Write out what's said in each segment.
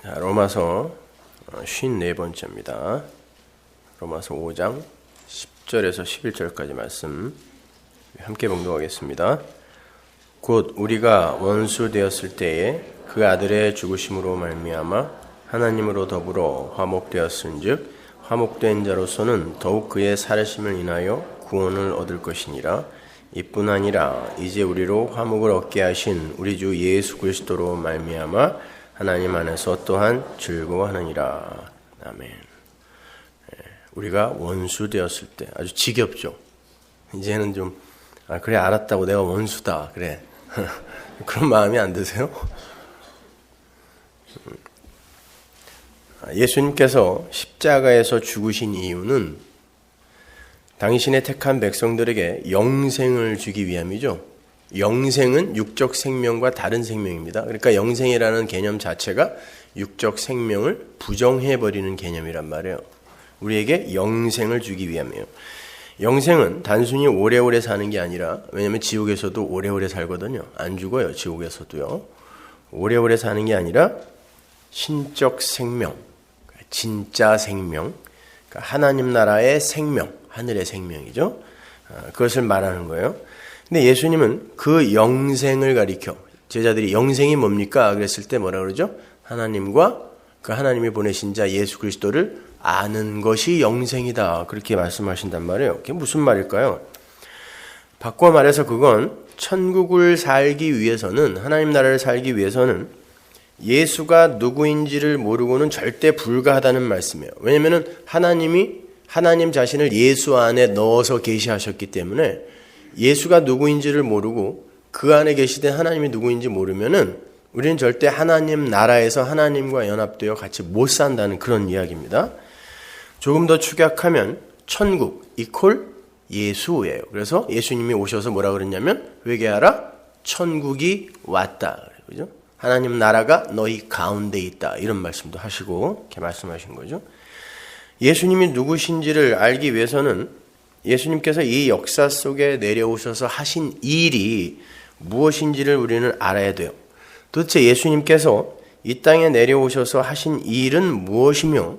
자, 로마서 54번째입니다. 로마서 5장 10절에서 11절까지 말씀 함께 봉독하겠습니다. 곧 우리가 원수 되었을 때에 그 아들의 죽으심으로 말미암아 하나님으로 더불어 화목되었은즉 화목된 자로서는 더욱 그의 살으심을 인하여 구원을 얻을 것이니라. 이뿐 아니라 이제 우리로 화목을 얻게 하신 우리 주 예수 그리스도로 말미암아 하나님 안에서 또한 즐거워하느니라. 아멘. 우리가 원수 되었을 때 아주 지겹죠. 이제는 좀 그래 알았다고 내가 원수다 그래 그런 마음이 안 드세요? 예수님께서 십자가에서 죽으신 이유는 당신의 택한 백성들에게 영생을 주기 위함이죠. 영생은 육적 생명과 다른 생명입니다. 그러니까 영생이라는 개념 자체가 육적 생명을 부정해버리는 개념이란 말이에요. 우리에게 영생을 주기 위함이에요. 영생은 단순히 오래오래 사는 게 아니라, 왜냐하면 지옥에서도 오래오래 살거든요. 안 죽어요, 지옥에서도요. 오래오래 사는 게 아니라 신적 생명, 진짜 생명, 그러니까 하나님 나라의 생명, 하늘의 생명이죠. 그것을 말하는 거예요. 근데 예수님은 그 영생을 가리켜, 제자들이 영생이 뭡니까? 그랬을 때 뭐라 그러죠? 하나님과 그 하나님이 보내신 자 예수 그리스도를 아는 것이 영생이다. 그렇게 말씀하신단 말이에요. 그게 무슨 말일까요? 바꿔 말해서 그건 천국을 살기 위해서는, 하나님 나라를 살기 위해서는 예수가 누구인지를 모르고는 절대 불가하다는 말씀이에요. 왜냐하면 하나님이 하나님 자신을 예수 안에 넣어서 계시하셨기 때문에 예수가 누구인지를 모르고 그 안에 계시된 하나님이 누구인지 모르면은 우리는 절대 하나님 나라에서 하나님과 연합되어 같이 못 산다는 그런 이야기입니다. 조금 더 축약하면 천국 이퀄 예수예요. 그래서 예수님이 오셔서 뭐라 그랬냐면 회개하라 천국이 왔다. 그죠? 하나님 나라가 너희 가운데 있다. 이런 말씀도 하시고 이렇게 말씀하신 거죠. 예수님이 누구신지를 알기 위해서는 예수님께서 이 역사 속에 내려오셔서 하신 일이 무엇인지를 우리는 알아야 돼요. 도대체 예수님께서 이 땅에 내려오셔서 하신 일은 무엇이며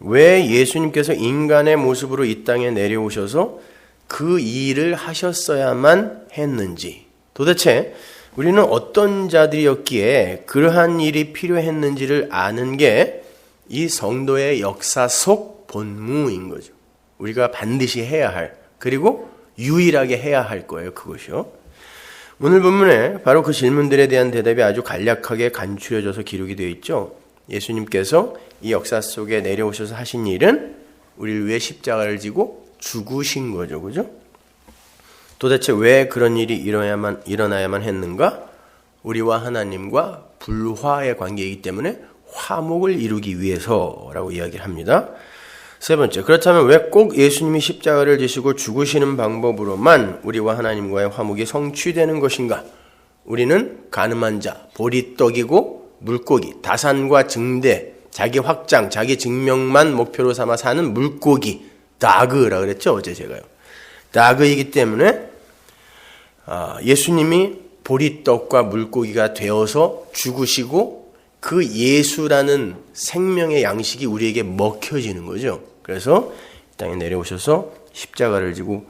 왜 예수님께서 인간의 모습으로 이 땅에 내려오셔서 그 일을 하셨어야만 했는지, 도대체 우리는 어떤 자들이었기에 그러한 일이 필요했는지를 아는 게 이 성도의 역사 속 본무인 거죠. 우리가 반드시 해야 할, 그리고 유일하게 해야 할 거예요. 그것이요. 오늘 본문에 바로 그 질문들에 대한 대답이 아주 간략하게 간추려져서 기록이 되어 있죠. 예수님께서 이 역사 속에 내려오셔서 하신 일은 우리를 위해 십자가를 지고 죽으신 거죠. 그죠? 도대체 왜 그런 일이 일어나야만 했는가? 우리와 하나님과 불화의 관계이기 때문에 화목을 이루기 위해서라고 이야기를 합니다. 세 번째, 그렇다면 왜 꼭 예수님이 십자가를 지시고 죽으시는 방법으로만 우리와 하나님과의 화목이 성취되는 것인가? 우리는 가늠한 자, 보리떡이고 물고기, 다산과 증대, 자기 확장, 자기 증명만 목표로 삼아 사는 물고기, 다그라 그랬죠? 어제 제가요. 다그이기 때문에 예수님이 보리떡과 물고기가 되어서 죽으시고 그 예수라는 생명의 양식이 우리에게 먹혀지는 거죠. 그래서 이 땅에 내려오셔서 십자가를 지고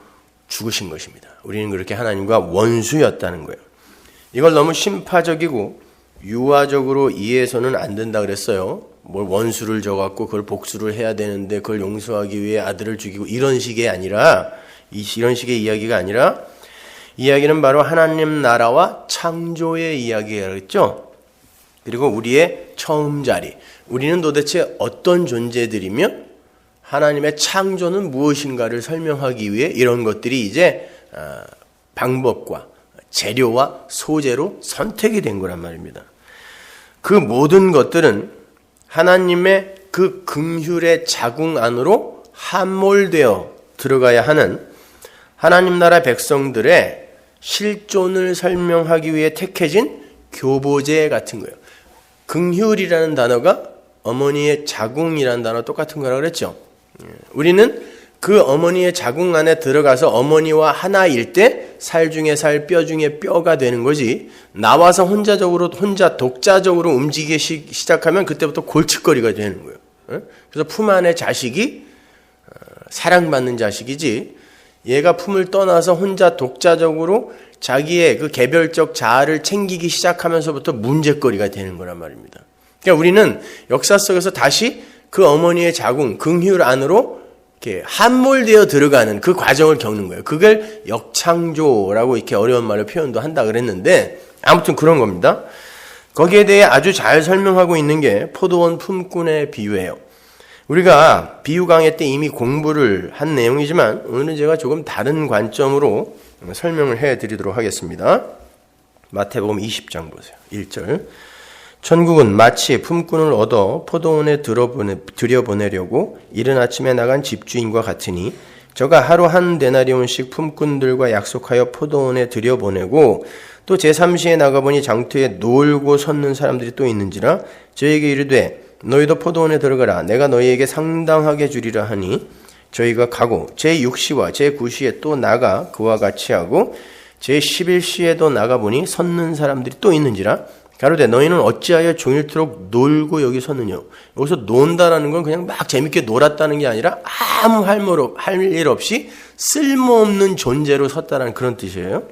죽으신 것입니다. 우리는 그렇게 하나님과 원수였다는 거예요. 이걸 너무 심파적이고 유화적으로 이해해서는 안 된다 그랬어요. 뭘 원수를 져갖고 그걸 복수를 해야 되는데 그걸 용서하기 위해 아들을 죽이고 이런 식의 아니라, 이런 식의 이야기가 아니라, 이야기는 바로 하나님 나라와 창조의 이야기였죠. 그리고 우리의 처음 자리, 우리는 도대체 어떤 존재들이며 하나님의 창조는 무엇인가를 설명하기 위해 이런 것들이 이제 방법과 재료와 소재로 선택이 된 거란 말입니다. 그 모든 것들은 하나님의 그 긍휼의 자궁 안으로 함몰되어 들어가야 하는 하나님 나라 백성들의 실존을 설명하기 위해 택해진 교보제 같은 거예요. 긍휼이라는 단어가 어머니의 자궁이라는 단어 똑같은 거라고 그랬죠. 우리는 그 어머니의 자궁 안에 들어가서 어머니와 하나일 때 살 중에 살, 뼈 중에 뼈가 되는 거지, 나와서 혼자 독자적으로 움직이기 시작하면 그때부터 골칫거리가 되는 거예요. 그래서 품 안에 자식이 사랑받는 자식이지, 얘가 품을 떠나서 혼자 독자적으로 자기의 그 개별적 자아를 챙기기 시작하면서부터 문제거리가 되는 거란 말입니다. 그러니까 우리는 역사 속에서 다시 그 어머니의 자궁, 긍휼 안으로 이렇게 함몰되어 들어가는 그 과정을 겪는 거예요. 그걸 역창조라고 이렇게 어려운 말로 표현도 한다 그랬는데, 아무튼 그런 겁니다. 거기에 대해 아주 잘 설명하고 있는 게 포도원 품꾼의 비유예요. 우리가 비유 강의 때 이미 공부를 한 내용이지만 오늘은 제가 조금 다른 관점으로 설명을 해드리도록 하겠습니다. 마태복음 20장 보세요. 1절. 천국은 마치 품꾼을 얻어 포도원에 들여보내려고 이른 아침에 나간 집주인과 같으니, 저가 하루 한 데나리온씩 품꾼들과 약속하여 포도원에 들여보내고 또 제3시에 나가보니 장터에 놀고 섰는 사람들이 또 있는지라 저에게 이르되 너희도 포도원에 들어가라. 내가 너희에게 상당하게 주리라 하니, 저희가 가고 제6시와 제9시에 또 나가 그와 같이 하고 제11시에도 나가보니 섰는 사람들이 또 있는지라 가로되 너희는 어찌하여 종일토록 놀고 여기 섰느냐. 여기서 논다라는 건 그냥 막 재밌게 놀았다는 게 아니라 아무 할 일 없이 쓸모없는 존재로 섰다라는 그런 뜻이에요.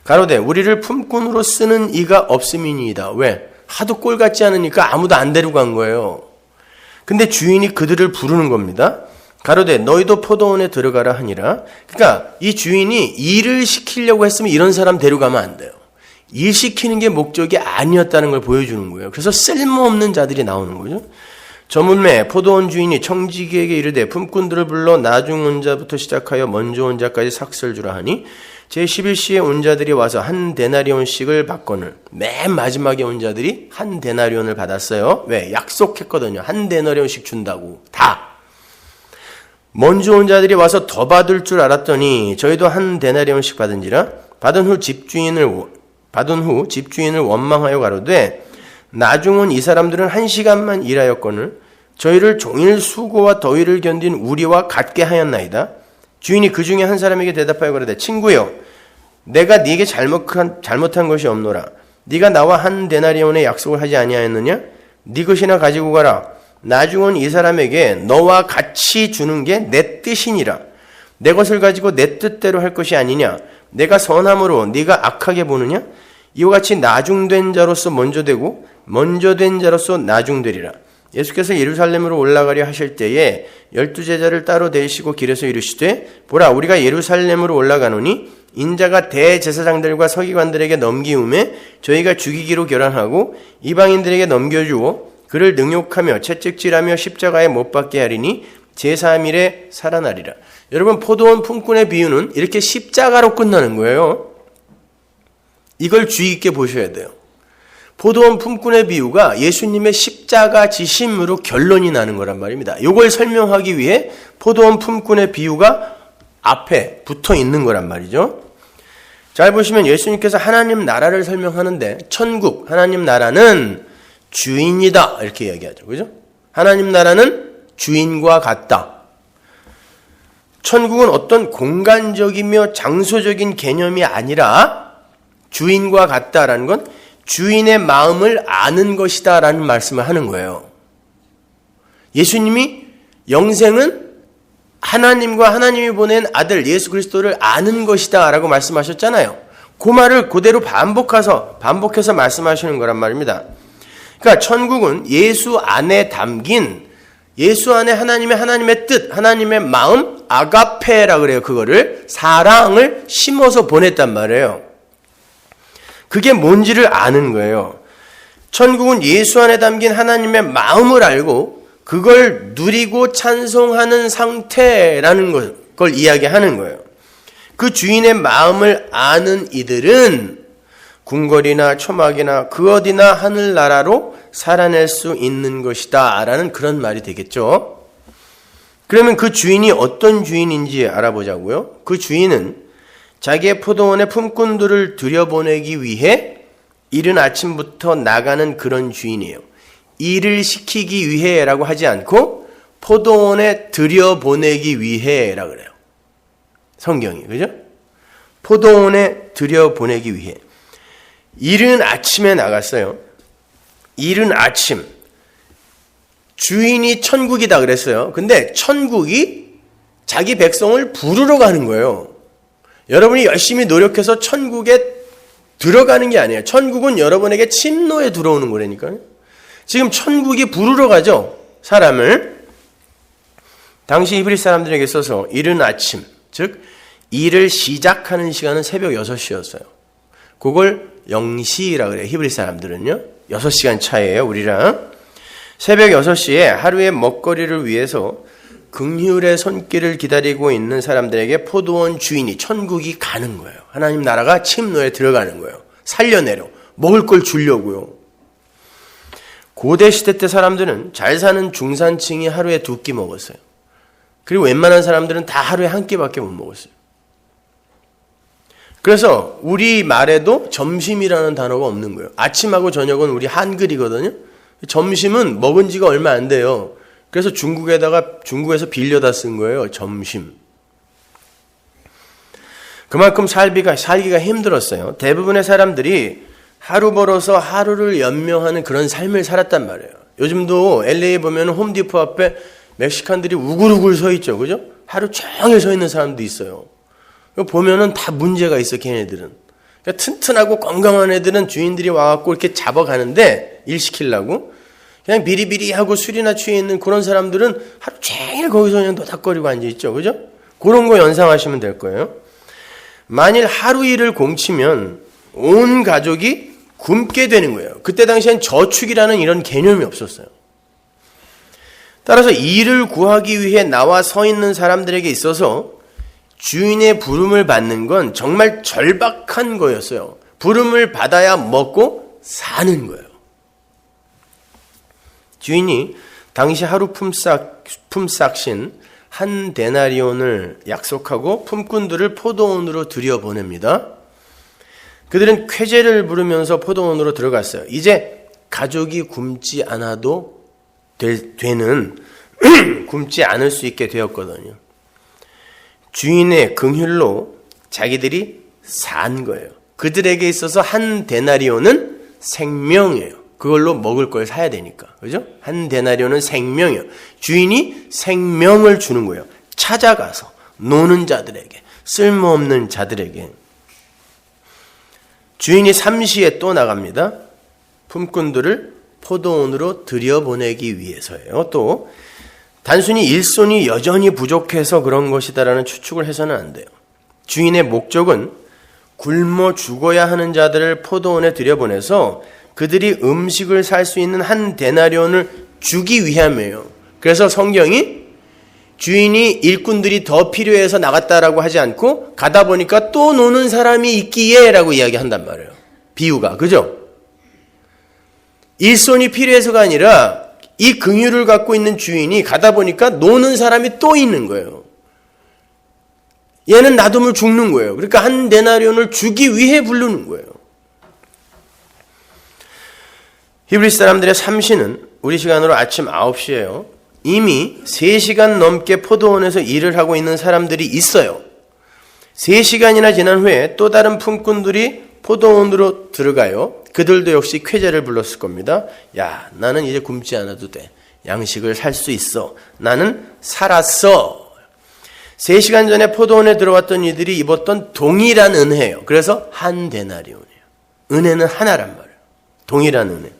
가로되 우리를 품꾼으로 쓰는 이가 없음이니이다. 왜? 하도 꼴 같지 않으니까 아무도 안 데리고 간 거예요. 근데 주인이 그들을 부르는 겁니다. 가로되 너희도 포도원에 들어가라 하니라. 그러니까 이 주인이 일을 시키려고 했으면 이런 사람 데려가면 안 돼요. 일 시키는 게 목적이 아니었다는 걸 보여주는 거예요. 그래서 쓸모없는 자들이 나오는 거죠. 저물매 포도원 주인이 청지기에게 이르되 품꾼들을 불러 나중 온 자부터 시작하여 먼저 온 자까지 삭설 주라 하니, 제11시에 온 자들이 와서 한 데나리온씩을 받거늘. 맨 마지막에 온 자들이 한 데나리온을 받았어요. 왜? 약속했거든요. 한 데나리온씩 준다고. 다. 먼저 온 자들이 와서 더 받을 줄 알았더니 저희도 한 데나리온씩 받은지라. 받은 후 집주인을 원망하여 가로되 나중 온 이 사람들은 1시간만 일하였거늘 저희를 종일 수고와 더위를 견딘 우리와 같게 하였나이다. 주인이 그 중에 한 사람에게 대답하여 가로되 친구여, 내가 네게 잘못한 것이 없노라. 네가 나와 한 데나리온의 약속을 하지 아니하였느냐? 네 것이나 가지고 가라. 나중 온 이 사람에게 너와 같이 주는 게 내 뜻이니라. 내 것을 가지고 내 뜻대로 할 것이 아니냐? 내가 선함으로 네가 악하게 보느냐? 이와 같이 나중된 자로서 먼저 되고 먼저 된 자로서 나중되리라. 예수께서 예루살렘으로 올라가려 하실 때에 12제자를 따로 대시고 길에서 이르시되 보라, 우리가 예루살렘으로 올라가노니 인자가 대제사장들과 서기관들에게 넘기움에 저희가 죽이기로 결단하고 이방인들에게 넘겨주어 그를 능욕하며 채찍질하며 십자가에 못 박게 하리니 제3일에 살아나리라. 여러분, 포도원 품꾼의 비유는 이렇게 십자가로 끝나는 거예요. 이걸 주의 있게 보셔야 돼요. 포도원 품꾼의 비유가 예수님의 십자가 지심으로 결론이 나는 거란 말입니다. 이걸 설명하기 위해 포도원 품꾼의 비유가 앞에 붙어 있는 거란 말이죠. 잘 보시면 예수님께서 하나님 나라를 설명하는데 천국, 하나님 나라는 주인이다 이렇게 이야기하죠. 그죠? 하나님 나라는 주인과 같다. 천국은 어떤 공간적이며 장소적인 개념이 아니라 주인과 같다라는 건 주인의 마음을 아는 것이다 라는 말씀을 하는 거예요. 예수님이 영생은 하나님과 하나님이 보낸 아들 예수 그리스도를 아는 것이다 라고 말씀하셨잖아요. 그 말을 그대로 반복해서 말씀하시는 거란 말입니다. 그러니까 천국은 예수 안에 담긴, 예수 안에 하나님의 뜻, 하나님의 마음, 아가페라 그래요. 그거를 사랑을 심어서 보냈단 말이에요. 그게 뭔지를 아는 거예요. 천국은 예수 안에 담긴 하나님의 마음을 알고 그걸 누리고 찬송하는 상태라는 걸 이야기하는 거예요. 그 주인의 마음을 아는 이들은 궁궐이나 초막이나 그 어디나 하늘나라로 살아낼 수 있는 것이다 라는 그런 말이 되겠죠. 그러면 그 주인이 어떤 주인인지 알아보자고요. 그 주인은 자기의 포도원의 품꾼들을 들여보내기 위해 이른 아침부터 나가는 그런 주인이에요. 일을 시키기 위해라고 하지 않고 포도원에 들여보내기 위해라 그래요. 성경이. 그죠? 포도원에 들여보내기 위해 이른 아침에 나갔어요. 이른 아침. 주인이 천국이다 그랬어요. 근데 천국이 자기 백성을 부르러 가는 거예요. 여러분이 열심히 노력해서 천국에 들어가는 게 아니에요. 천국은 여러분에게 침노에 들어오는 거라니까요. 지금 천국이 부르러 가죠. 사람을. 당시 히브리 사람들에게 있어서 이른 아침, 즉 일을 시작하는 시간은 새벽 6시였어요. 그걸 0시라 그래요. 히브리 사람들은요. 6시간 차이예요. 우리랑. 새벽 6시에 하루의 먹거리를 위해서 긍휼의 손길을 기다리고 있는 사람들에게 포도원 주인이 천국이 가는 거예요. 하나님 나라가 침노에 들어가는 거예요. 살려내려. 먹을 걸 주려고요. 고대 시대 때 사람들은 잘 사는 중산층이 하루에 2끼 먹었어요. 그리고 웬만한 사람들은 다 하루에 1끼밖에 못 먹었어요. 그래서 우리 말에도 점심이라는 단어가 없는 거예요. 아침하고 저녁은 우리 한글이거든요. 점심은 먹은 지가 얼마 안 돼요. 그래서 중국에서 빌려다 쓴 거예요. 점심. 그만큼 살기가 힘들었어요. 대부분의 사람들이 하루 벌어서 하루를 연명하는 그런 삶을 살았단 말이에요. 요즘도 LA에 보면 홈디포 앞에 멕시칸들이 우글우글 서 있죠. 그죠? 하루 종일 서 있는 사람도 있어요. 보면은 다 문제가 있어, 걔네들은. 그러니까 튼튼하고 건강한 애들은 주인들이 와갖고 이렇게 잡아가는데, 일 시키려고. 그냥 비리비리하고 술이나 취해 있는 그런 사람들은 하루 종일 거기서 그냥 노닥거리고 앉아있죠. 그죠? 그런 거 연상하시면 될 거예요. 만일 하루 일을 공치면 온 가족이 굶게 되는 거예요. 그때 당시엔 저축이라는 이런 개념이 없었어요. 따라서 일을 구하기 위해 나와 서 있는 사람들에게 있어서 주인의 부름을 받는 건 정말 절박한 거였어요. 부름을 받아야 먹고 사는 거예요. 주인이 당시 하루 품삯인 한 데나리온을 약속하고 품꾼들을 포도원으로 들여보냅니다. 그들은 쾌재를 부르면서 포도원으로 들어갔어요. 이제 가족이 굶지 않아도 되는 굶지 않을 수 있게 되었거든요. 주인의 긍휼로 자기들이 산 거예요. 그들에게 있어서 한 데나리온은 생명이에요. 그걸로 먹을 걸 사야 되니까. 그죠? 한 데나리온은 생명이에요. 주인이 생명을 주는 거예요. 찾아가서 노는 자들에게, 쓸모없는 자들에게. 주인이 3시에 또 나갑니다. 품꾼들을 포도원으로 들여보내기 위해서예요. 또 단순히 일손이 여전히 부족해서 그런 것이다라는 추측을 해서는 안 돼요. 주인의 목적은 굶어 죽어야 하는 자들을 포도원에 들여보내서 그들이 음식을 살 수 있는 한 데나리온을 주기 위함이에요. 그래서 성경이 주인이 일꾼들이 더 필요해서 나갔다라고 하지 않고 가다 보니까 또 노는 사람이 있기에 라고 이야기한단 말이에요. 비유가. 그죠? 일손이 필요해서가 아니라 이 긍휼을 갖고 있는 주인이 가다 보니까 노는 사람이 또 있는 거예요. 얘는 놔두면 죽는 거예요. 그러니까 한 데나리온을 주기 위해 부르는 거예요. 히브리 사람들의 3시는 우리 시간으로 아침 9시예요. 이미 3시간 넘게 포도원에서 일을 하고 있는 사람들이 있어요. 3시간이나 지난 후에 또 다른 품꾼들이 포도원으로 들어가요. 그들도 역시 쾌재를 불렀을 겁니다. 야, 나는 이제 굶지 않아도 돼. 양식을 살 수 있어. 나는 살았어. 3시간 전에 포도원에 들어왔던 이들이 입었던 동일한 은혜예요. 그래서 한 데나리온이에요. 은혜는 하나란 말이에요. 동일한 은혜.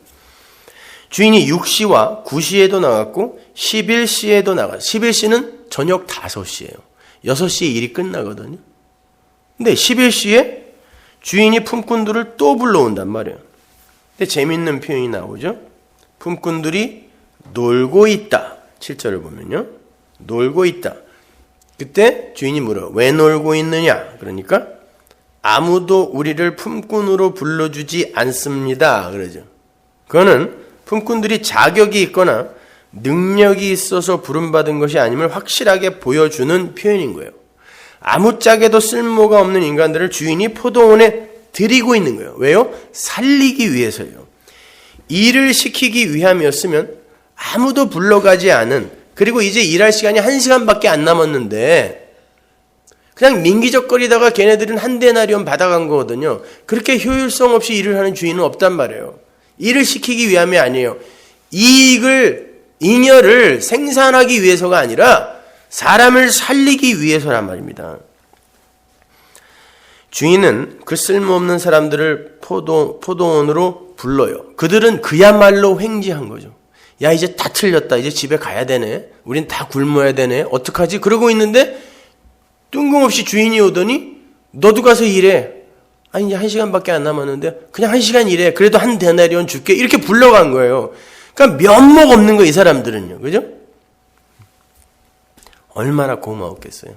주인이 6시와 9시에도 나갔고 11시에도 나갔어요. 11시는 저녁 5시예요. 6시에 일이 끝나거든요. 근데 11시에 주인이 품꾼들을 또 불러온단 말이에요. 근데 재밌는 표현이 나오죠. 품꾼들이 놀고 있다. 7절을 보면요. 놀고 있다. 그때 주인이 물어. 왜 놀고 있느냐? 그러니까 아무도 우리를 품꾼으로 불러주지 않습니다. 그러죠. 그거는 품꾼들이 자격이 있거나 능력이 있어서 부름받은 것이 아님을 확실하게 보여주는 표현인 거예요. 아무짝에도 쓸모가 없는 인간들을 주인이 포도원에 들이고 있는 거예요. 왜요? 살리기 위해서요. 일을 시키기 위함이었으면 아무도 불러가지 않은, 그리고 이제 일할 시간이 1시간밖에 안 남았는데 그냥 민기적거리다가 걔네들은 한 데나리온 받아간 거거든요. 그렇게 효율성 없이 일을 하는 주인은 없단 말이에요. 일을 시키기 위함이 아니에요. 잉여를 생산하기 위해서가 아니라 사람을 살리기 위해서란 말입니다. 주인은 그 쓸모없는 사람들을 포도원으로 불러요. 그들은 그야말로 횡재한 거죠. 야, 이제 다 틀렸다. 이제 집에 가야 되네. 우린 다 굶어야 되네. 어떡하지? 그러고 있는데 뜬금없이 주인이 오더니 너도 가서 일해. 아니, 이제 1시간밖에 안 남았는데 그냥 1시간 일해. 그래도 한 데나리온 줄게. 이렇게 불러간 거예요. 그러니까 면목 없는 거예요, 이 사람들은요. 그죠? 얼마나 고마웠겠어요.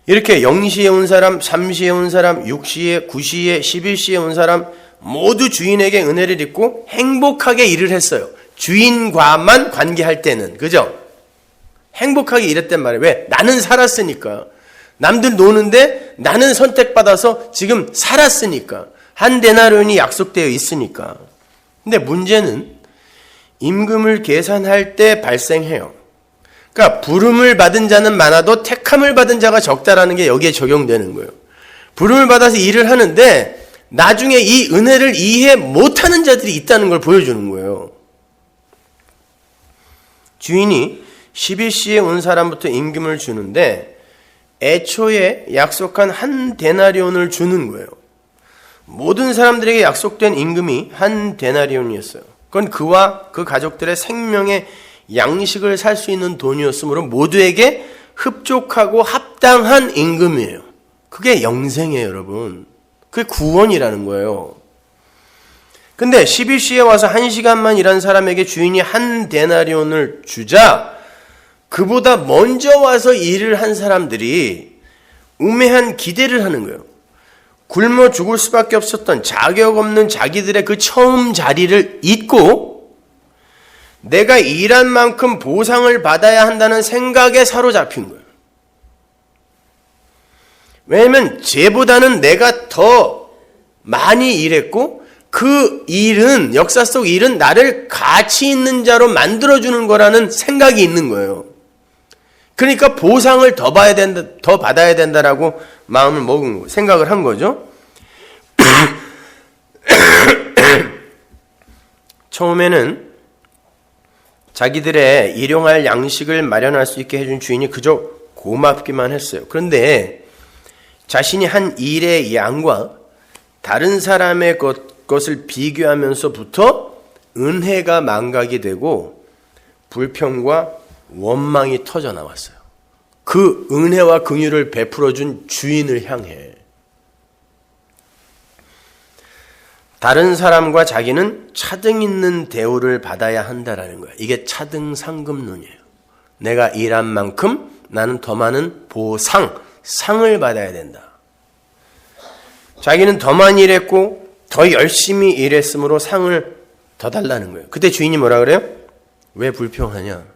이렇게 0시에 온 사람, 3시에 온 사람, 6시에, 9시에, 11시에 온 사람 모두 주인에게 은혜를 입고 행복하게 일을 했어요. 주인과만 관계할 때는. 그죠? 행복하게 일했단 말이에요. 왜? 나는 살았으니까. 남들 노는데 나는 선택받아서 지금 살았으니까. 한 데나리온이 약속되어 있으니까. 근데 문제는 임금을 계산할 때 발생해요. 그러니까 부름을 받은 자는 많아도 택함을 받은 자가 적다라는 게 여기에 적용되는 거예요. 부름을 받아서 일을 하는데 나중에 이 은혜를 이해 못하는 자들이 있다는 걸 보여주는 거예요. 주인이 11시에 온 사람부터 임금을 주는데 애초에 약속한 한 데나리온을 주는 거예요. 모든 사람들에게 약속된 임금이 한 데나리온이었어요. 그건 그와 그 가족들의 생명의 양식을 살 수 있는 돈이었으므로 모두에게 흡족하고 합당한 임금이에요. 그게 영생이에요, 여러분. 그게 구원이라는 거예요. 근데 11시에 와서 1시간만 일한 사람에게 주인이 한 데나리온을 주자 그보다 먼저 와서 일을 한 사람들이 우매한 기대를 하는 거예요. 굶어 죽을 수밖에 없었던 자격 없는 자기들의 그 처음 자리를 잊고 내가 일한 만큼 보상을 받아야 한다는 생각에 사로잡힌 거예요. 왜냐하면 쟤보다는 내가 더 많이 일했고 그 일은, 역사 속 일은 나를 가치 있는 자로 만들어주는 거라는 생각이 있는 거예요. 그러니까 보상을 더 받아야 된다라고 마음을 먹은 거, 생각을 한 거죠. 처음에는 자기들의 일용할 양식을 마련할 수 있게 해준 주인이 그저 고맙기만 했어요. 그런데 자신이 한 일의 양과 다른 사람의 것을 비교하면서부터 은혜가 망각이 되고 불평과 원망이 터져 나왔어요. 그 은혜와 긍휼을 베풀어준 주인을 향해. 다른 사람과 자기는 차등 있는 대우를 받아야 한다라는 거예요. 이게 차등 상급론이에요. 내가 일한 만큼 나는 더 많은 상을 받아야 된다. 자기는 더 많이 일했고 더 열심히 일했으므로 상을 더 달라는 거예요. 그때 주인이 뭐라 그래요? 왜 불평하냐?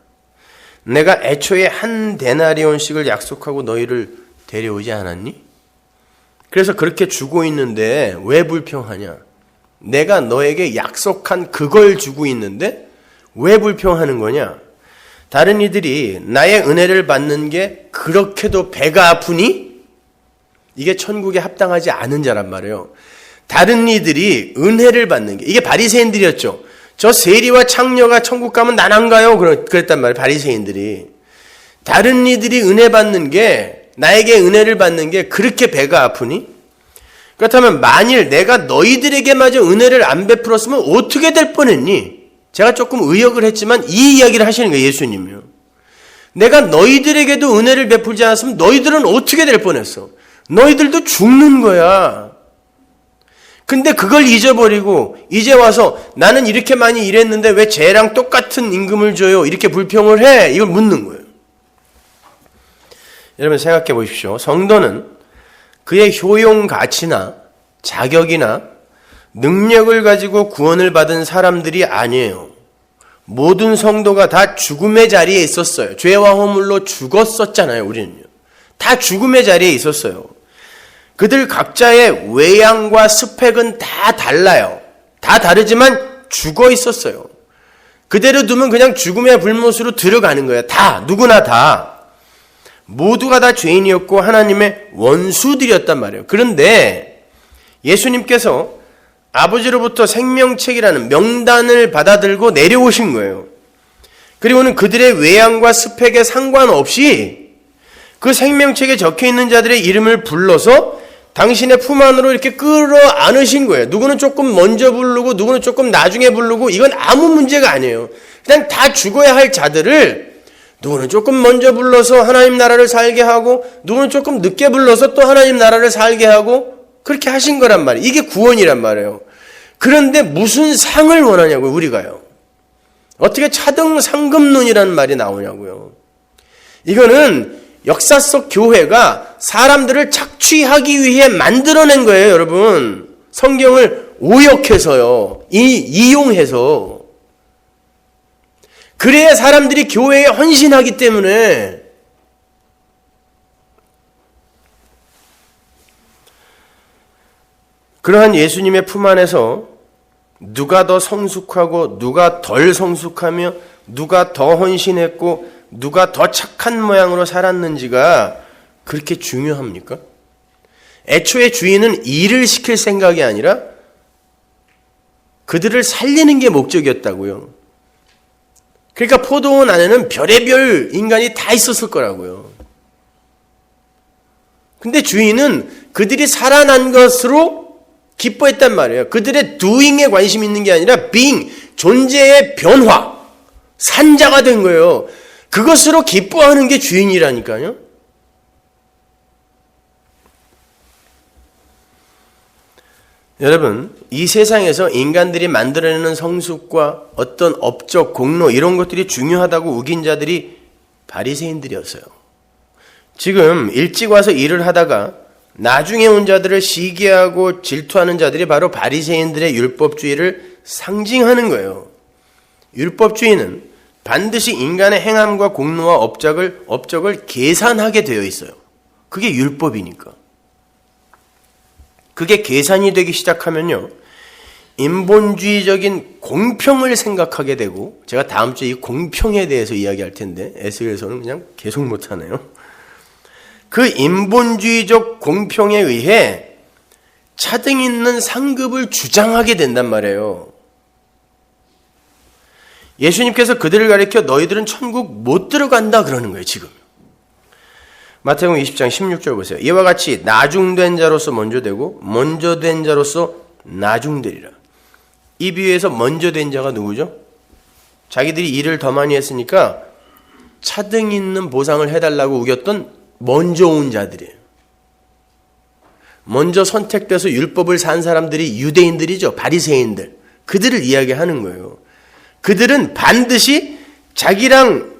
내가 애초에 한 데나리온씩을 약속하고 너희를 데려오지 않았니? 그래서 그렇게 주고 있는데 왜 불평하냐? 내가 너에게 약속한 그걸 주고 있는데 왜 불평하는 거냐? 다른 이들이 나의 은혜를 받는 게 그렇게도 배가 아프니? 이게 천국에 합당하지 않은 자란 말이에요. 다른 이들이 은혜를 받는 게, 이게 바리새인들이었죠. 저 세리와 창녀가 천국 가면 난 안 가요. 그랬단 말이에요. 바리새인들이. 다른 이들이 은혜 받는 게, 나에게 은혜를 받는 게 그렇게 배가 아프니? 그렇다면 만일 내가 너희들에게마저 은혜를 안 베풀었으면 어떻게 될 뻔했니? 제가 조금 의역을 했지만 이 이야기를 하시는 거예요. 예수님이요. 내가 너희들에게도 은혜를 베풀지 않았으면 너희들은 어떻게 될 뻔했어? 너희들도 죽는 거야. 근데 그걸 잊어버리고 이제 와서 나는 이렇게 많이 일했는데 왜 쟤랑 똑같은 임금을 줘요? 이렇게 불평을 해. 이걸 묻는 거예요. 여러분 생각해 보십시오. 성도는 그의 효용 가치나 자격이나 능력을 가지고 구원을 받은 사람들이 아니에요. 모든 성도가 다 죽음의 자리에 있었어요. 죄와 허물로 죽었었잖아요. 우리는요. 다 죽음의 자리에 있었어요. 그들 각자의 외양과 스펙은 다 달라요. 다 다르지만 죽어 있었어요. 그대로 두면 그냥 죽음의 불못으로 들어가는 거예요. 다, 누구나 다. 모두가 다 죄인이었고 하나님의 원수들이었단 말이에요. 그런데 예수님께서 아버지로부터 생명책이라는 명단을 받아들고 내려오신 거예요. 그리고는 그들의 외양과 스펙에 상관없이 그 생명책에 적혀있는 자들의 이름을 불러서 당신의 품 안으로 이렇게 끌어안으신 거예요. 누구는 조금 먼저 부르고 누구는 조금 나중에 부르고 이건 아무 문제가 아니에요. 그냥 다 죽어야 할 자들을 누구는 조금 먼저 불러서 하나님 나라를 살게 하고 누구는 조금 늦게 불러서 또 하나님 나라를 살게 하고 그렇게 하신 거란 말이에요. 이게 구원이란 말이에요. 그런데 무슨 상을 원하냐고요, 우리가요. 어떻게 차등 상급론이라는 말이 나오냐고요. 이거는 역사 속 교회가 사람들을 착취하기 위해 만들어낸 거예요, 여러분. 성경을 오역해서요. 이용해서. 그래야 사람들이 교회에 헌신하기 때문에. 그러한 예수님의 품 안에서 누가 더 성숙하고 누가 덜 성숙하며 누가 더 헌신했고 누가 더 착한 모양으로 살았는지가 그렇게 중요합니까? 애초에 주인은 일을 시킬 생각이 아니라 그들을 살리는 게 목적이었다고요. 그러니까 포도원 안에는 별의별 인간이 다 있었을 거라고요. 근데 주인은 그들이 살아난 것으로 기뻐했단 말이에요. 그들의 doing에 관심 있는 게 아니라 being, 존재의 변화, 산자가 된 거예요. 그것으로 기뻐하는 게 주인이라니까요. 여러분, 이 세상에서 인간들이 만들어내는 성숙과 어떤 업적, 공로 이런 것들이 중요하다고 우긴 자들이 바리새인들이었어요. 지금 일찍 와서 일을 하다가 나중에 온 자들을 시기하고 질투하는 자들이 바로 바리새인들의 율법주의를 상징하는 거예요. 율법주의는 반드시 인간의 행함과 공로와 업적을 계산하게 되어 있어요. 그게 율법이니까. 그게 계산이 되기 시작하면요, 인본주의적인 공평을 생각하게 되고, 제가 다음 주에 이 공평에 대해서 이야기할 텐데 에스겔에서는 그냥 계속 못하네요. 그 인본주의적 공평에 의해 차등 있는 상급을 주장하게 된단 말이에요. 예수님께서 그들을 가리켜 너희들은 천국 못 들어간다 그러는 거예요, 지금. 마태복음 20장 16절 보세요. 이와 같이 나중된 자로서 먼저 되고 먼저 된 자로서 나중되리라. 이 비유에서 먼저 된 자가 누구죠? 자기들이 일을 더 많이 했으니까 차등 있는 보상을 해달라고 우겼던 먼저 온 자들이에요. 먼저 선택돼서 율법을 산 사람들이 유대인들이죠. 바리새인들. 그들을 이야기하는 거예요. 그들은 반드시 자기랑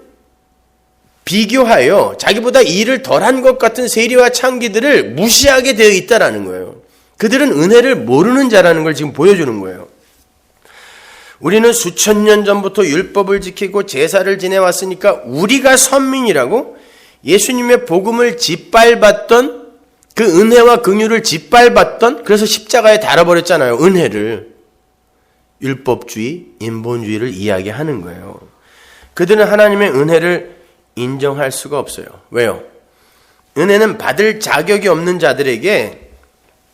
비교하여 자기보다 일을 덜한 것 같은 세리와 창기들을 무시하게 되어 있다라는 거예요. 그들은 은혜를 모르는 자라는 걸 지금 보여주는 거예요. 우리는 수천 년 전부터 율법을 지키고 제사를 지내왔으니까 우리가 선민이라고 예수님의 복음을 짓밟았던 그 은혜와 긍휼을 짓밟았던, 그래서 십자가에 달아버렸잖아요. 은혜를. 율법주의, 인본주의를 이야기하는 거예요. 그들은 하나님의 은혜를 인정할 수가 없어요. 왜요? 은혜는 받을 자격이 없는 자들에게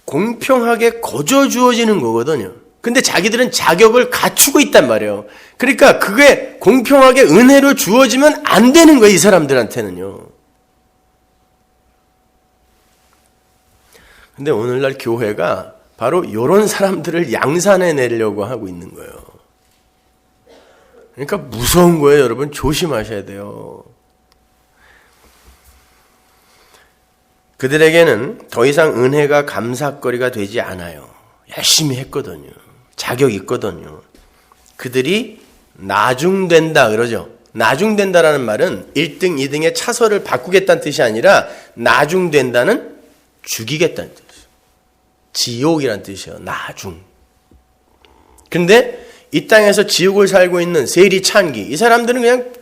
공평하게 거저 주어지는 거거든요. 근데 자기들은 자격을 갖추고 있단 말이에요. 그러니까 그게 공평하게 은혜로 주어지면 안 되는 거예요, 이 사람들한테는요. 근데 오늘날 교회가 바로 이런 사람들을 양산해내려고 하고 있는 거예요. 그러니까 무서운 거예요, 여러분. 조심하셔야 돼요. 그들에게는 더 이상 은혜가 감사거리가 되지 않아요. 열심히 했거든요. 자격 있거든요. 그들이 나중된다 그러죠. 나중된다라는 말은 1등, 2등의 차서를 바꾸겠다는 뜻이 아니라 나중된다는 죽이겠다는 뜻이에요. 지옥이란 뜻이에요. 나중. 근데 이 땅에서 지옥을 살고 있는 세리 찬기, 이 사람들은 그냥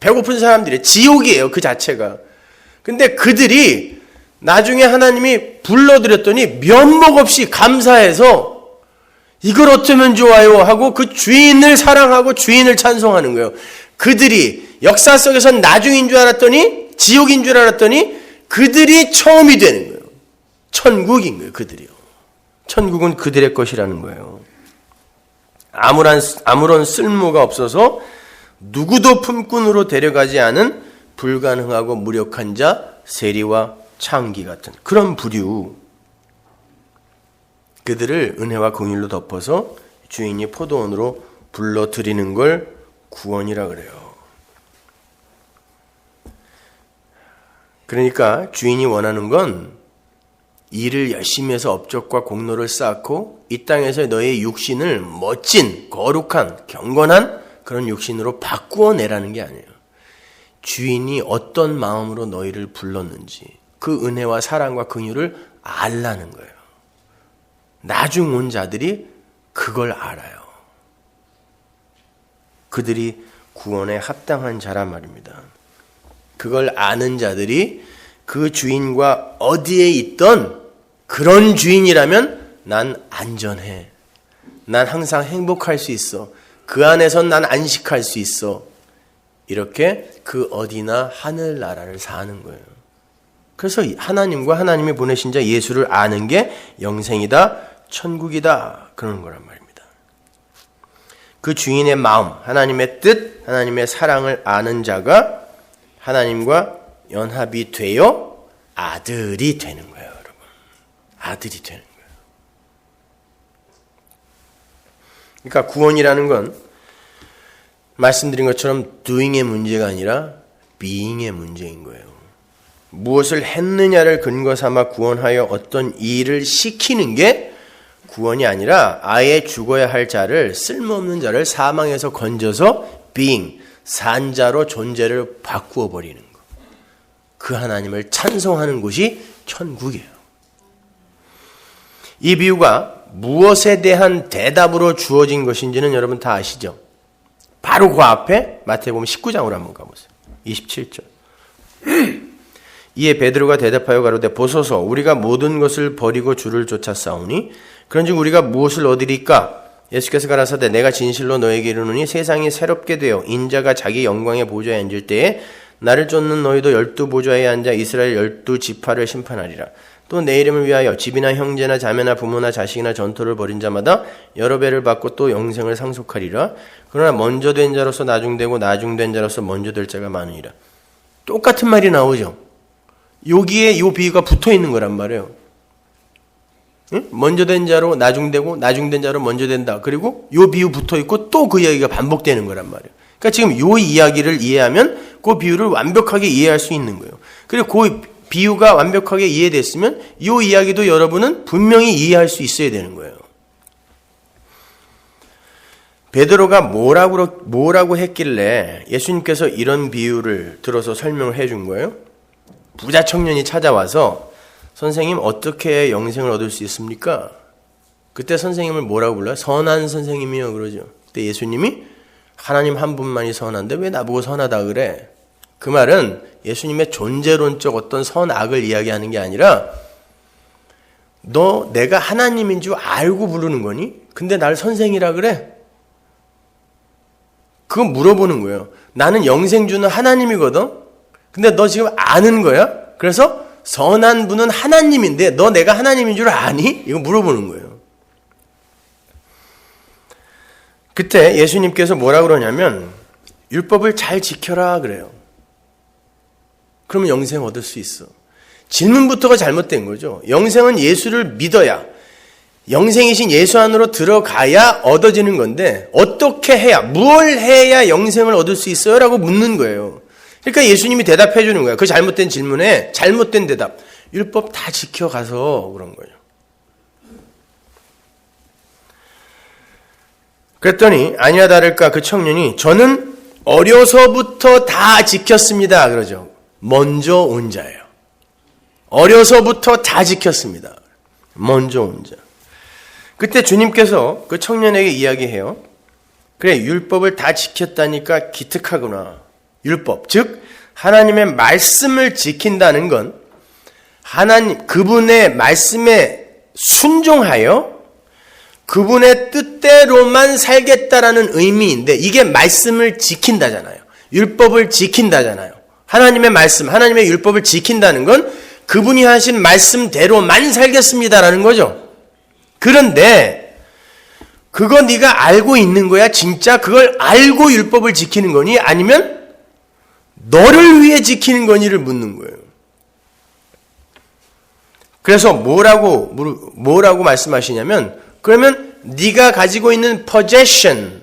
배고픈 사람들이에요. 지옥이에요, 그 자체가. 근데 그들이 나중에 하나님이 불러들였더니 면목 없이 감사해서 이걸 어쩌면 좋아요 하고 그 주인을 사랑하고 주인을 찬송하는 거예요. 그들이 역사 속에서 나중인 줄 알았더니 지옥인 줄 알았더니 그들이 처음이 되는 거예요. 천국인 거예요. 그들이요. 천국은 그들의 것이라는 거예요. 아무런 쓸모가 없어서 누구도 품꾼으로 데려가지 않은 불가능하고 무력한 자, 세리와 창기 같은 그런 부류. 그들을 은혜와 긍휼로 덮어서 주인이 포도원으로 불러들이는 걸 구원이라 그래요. 그러니까 주인이 원하는 건 일을 열심히 해서 업적과 공로를 쌓고 이 땅에서 너의 육신을 멋진, 거룩한, 경건한 그런 육신으로 바꾸어 내라는 게 아니에요. 주인이 어떤 마음으로 너희를 불렀는지 그 은혜와 사랑과 긍휼을 알라는 거예요. 나중 온 자들이 그걸 알아요. 그들이 구원에 합당한 자란 말입니다. 그걸 아는 자들이 그 주인과 어디에 있던 그런 주인이라면 난 안전해. 난 항상 행복할 수 있어. 그 안에선 난 안식할 수 있어. 이렇게 그 어디나 하늘나라를 사는 거예요. 그래서 하나님과 하나님이 보내신 자 예수를 아는 게 영생이다, 천국이다 그러는 거란 말입니다. 그 주인의 마음, 하나님의 뜻, 하나님의 사랑을 아는 자가 하나님과 연합이 되어 아들이 되는 거예요, 여러분. 아들이 되는 거예요. 그러니까 구원이라는 건 말씀드린 것처럼 doing의 문제가 아니라 being의 문제인 거예요. 무엇을 했느냐를 근거 삼아 구원하여 어떤 일을 시키는 게 구원이 아니라 아예 죽어야 할 자를, 쓸모없는 자를 사망에서 건져서 being, 산 자로 존재를 바꾸어 버리는 것. 그 하나님을 찬송하는 곳이 천국이에요. 이 비유가 무엇에 대한 대답으로 주어진 것인지는 여러분 다 아시죠? 바로 그 앞에 마태복음 19장으로 한번 가보세요. 27절. 이에 베드로가 대답하여 가로되 보소서 우리가 모든 것을 버리고 주를 쫓아 싸우니 그런즉 우리가 무엇을 얻으리까? 예수께서 가라사대 내가 진실로 너에게 이르노니 세상이 새롭게 되어 인자가 자기 영광의 보좌에 앉을 때에 나를 쫓는 너희도 12보좌에 앉아 이스라엘 12지파를 심판하리라. 또 내 이름을 위하여 집이나 형제나 자매나 부모나 자식이나 전토를 벌인 자마다 여러 배를 받고 또 영생을 상속하리라. 그러나 먼저 된 자로서 나중되고 나중된 자로서 먼저 될 자가 많으니라. 똑같은 말이 나오죠. 여기에 이 비유가 붙어 있는 거란 말이에요. 응? 먼저 된 자로 나중되고 나중된 자로 먼저 된다. 그리고 이 비유 붙어 있고 또 그 이야기가 반복되는 거란 말이에요. 그러니까 지금 이 이야기를 이해하면 그 비유를 완벽하게 이해할 수 있는 거예요. 그리고 그 비유가 완벽하게 이해됐으면 이 이야기도 여러분은 분명히 이해할 수 있어야 되는 거예요. 베드로가 뭐라고 했길래 예수님께서 이런 비유를 들어서 설명을 해준 거예요? 부자 청년이 찾아와서 선생님 어떻게 영생을 얻을 수 있습니까? 그때 선생님을 뭐라고 불러요? 선한 선생님이요 그러죠. 그때 예수님이 하나님 한 분만이 선한데 왜 나보고 선하다 그래? 그 말은 예수님의 존재론적 어떤 선악을 이야기하는 게 아니라 너 내가 하나님인 줄 알고 부르는 거니? 근데 날 선생이라 그래? 그거 물어보는 거예요. 나는 영생 주는 하나님이거든? 근데 너 지금 아는 거야? 그래서 선한 분은 하나님인데 너 내가 하나님인 줄 아니? 이거 물어보는 거예요. 그때 예수님께서 뭐라 그러냐면 율법을 잘 지켜라 그래요. 그러면 영생 얻을 수 있어. 질문부터가 잘못된 거죠. 영생은 예수를 믿어야, 영생이신 예수 안으로 들어가야 얻어지는 건데 어떻게 해야, 무엇을 해야 영생을 얻을 수 있어요? 라고 묻는 거예요. 그러니까 예수님이 대답해 주는 거예요. 그 잘못된 질문에 잘못된 대답. 율법 다 지켜가서 그런 거예요. 그랬더니 아니나 다를까 그 청년이 저는 어려서부터 다 지켰습니다. 그러죠. 먼저 온 자예요. 어려서부터 다 지켰습니다. 먼저 온 자. 그때 주님께서 그 청년에게 이야기해요. 그래, 율법을 다 지켰다니까 기특하구나. 율법, 즉 하나님의 말씀을 지킨다는 건 그분의 말씀에 순종하여 그분의 뜻대로만 살겠다라는 의미인데 이게 말씀을 지킨다잖아요. 율법을 지킨다잖아요. 하나님의 말씀, 하나님의 율법을 지킨다는 건 그분이 하신 말씀대로만 살겠습니다라는 거죠. 그런데 그거 네가 알고 있는 거야? 진짜 그걸 알고 율법을 지키는 거니? 아니면 너를 위해 지키는 거니를 묻는 거예요. 그래서 뭐라고 말씀하시냐면, 그러면 네가 가지고 있는 possession,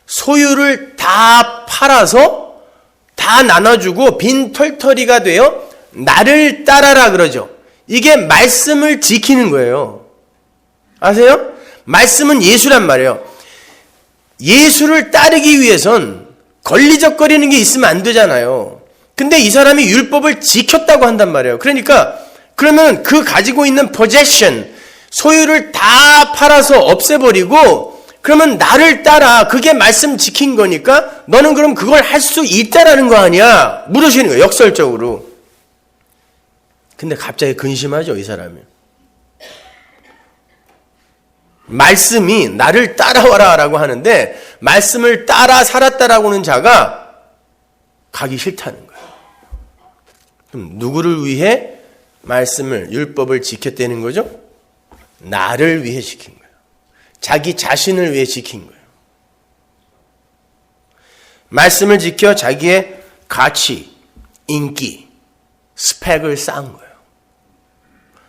소유를 다 팔아서 다 나눠주고 빈 털터리가 되어 나를 따라라 그러죠. 이게 말씀을 지키는 거예요. 아세요? 말씀은 예수란 말이에요. 예수를 따르기 위해선 걸리적거리는 게 있으면 안 되잖아요. 근데 이 사람이 율법을 지켰다고 한단 말이에요. 그러니까 그러면 그 가지고 있는 possession, 소유를 다 팔아서 없애버리고 그러면 나를 따라, 그게 말씀 지킨 거니까 너는 그럼 그걸 할 수 있다라는 거 아니야? 물으시는 거예요. 역설적으로. 근데 갑자기 근심하죠, 이 사람이. 말씀이 나를 따라와라 라고 하는데 말씀을 따라 살았다라고 하는 자가 가기 싫다는 거예요. 그럼 누구를 위해 말씀을, 율법을 지켰다는 거죠? 나를 위해 지킨 거예요. 자기 자신을 위해 지킨 거예요. 말씀을 지켜 자기의 가치, 인기, 스펙을 쌓은 거예요.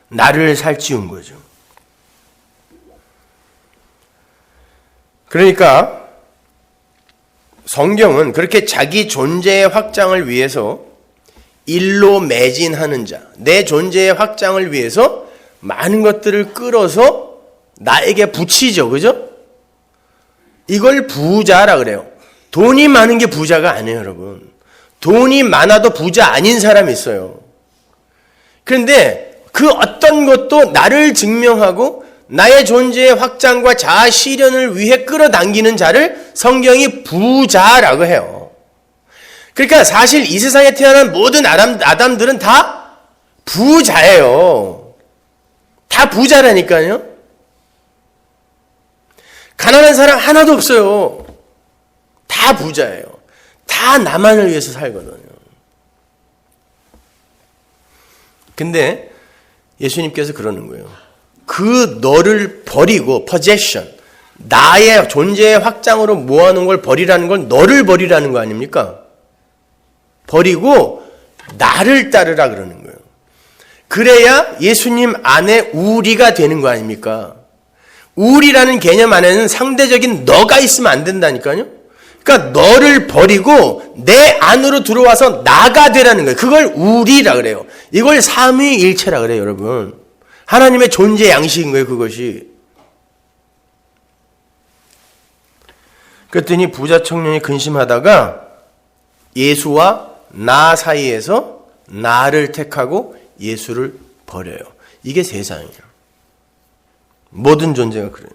나를 살찌운 거죠. 그러니까 성경은 그렇게 자기 존재의 확장을 위해서 일로 매진하는 자, 내 존재의 확장을 위해서 많은 것들을 끌어서 나에게 붙이죠. 그죠? 이걸 부자라 그래요. 돈이 많은 게 부자가 아니에요, 여러분. 돈이 많아도 부자 아닌 사람이 있어요. 그런데 그 어떤 것도 나를 증명하고 나의 존재의 확장과 자아 실현을 위해 끌어당기는 자를 성경이 부자라고 해요. 그러니까 사실 이 세상에 태어난 모든 아담들은 다 부자예요. 다 부자라니까요. 가난한 사람 하나도 없어요. 다 부자예요. 다 나만을 위해서 살거든요. 근데 예수님께서 그러는 거예요. 그 너를 버리고, possession, 나의 존재의 확장으로 모아놓은 걸 버리라는 건 너를 버리라는 거 아닙니까? 버리고 나를 따르라 그러는 거예요. 그래야 예수님 안에 우리가 되는 거 아닙니까? 우리라는 개념 안에는 상대적인 너가 있으면 안 된다니까요. 그러니까 너를 버리고 내 안으로 들어와서 나가 되라는 거예요. 그걸 우리라 그래요. 이걸 삼위일체라 그래요, 여러분. 하나님의 존재 양식인 거예요, 그것이. 그랬더니 부자 청년이 근심하다가 예수와 나 사이에서 나를 택하고 예수를 버려요. 이게 세상이에요. 모든 존재가 그래요.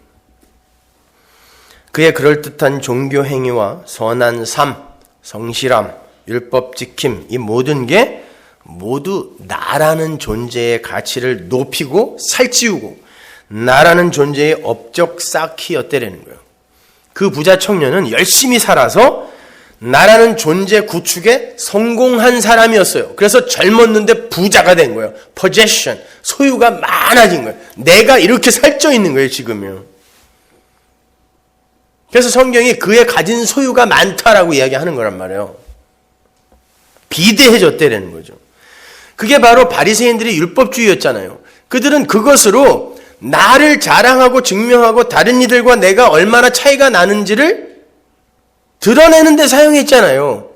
그의 그럴듯한 종교 행위와 선한 삶, 성실함, 율법 지킴, 이 모든 게 모두 나라는 존재의 가치를 높이고 살찌우고 나라는 존재의 업적 쌓기였다라는 거예요. 그 부자 청년은 열심히 살아서 나라는 존재 구축에 성공한 사람이었어요. 그래서 젊었는데 부자가 된 거예요. possession, 소유가 많아진 거예요. 내가 이렇게 살쪄 있는 거예요, 지금요. 그래서 성경이 그의 가진 소유가 많다라고 이야기하는 거란 말이에요. 비대해졌다라는 거죠. 그게 바로 바리새인들의 율법주의였잖아요. 그들은 그것으로 나를 자랑하고 증명하고 다른 이들과 내가 얼마나 차이가 나는지를 드러내는 데 사용했잖아요.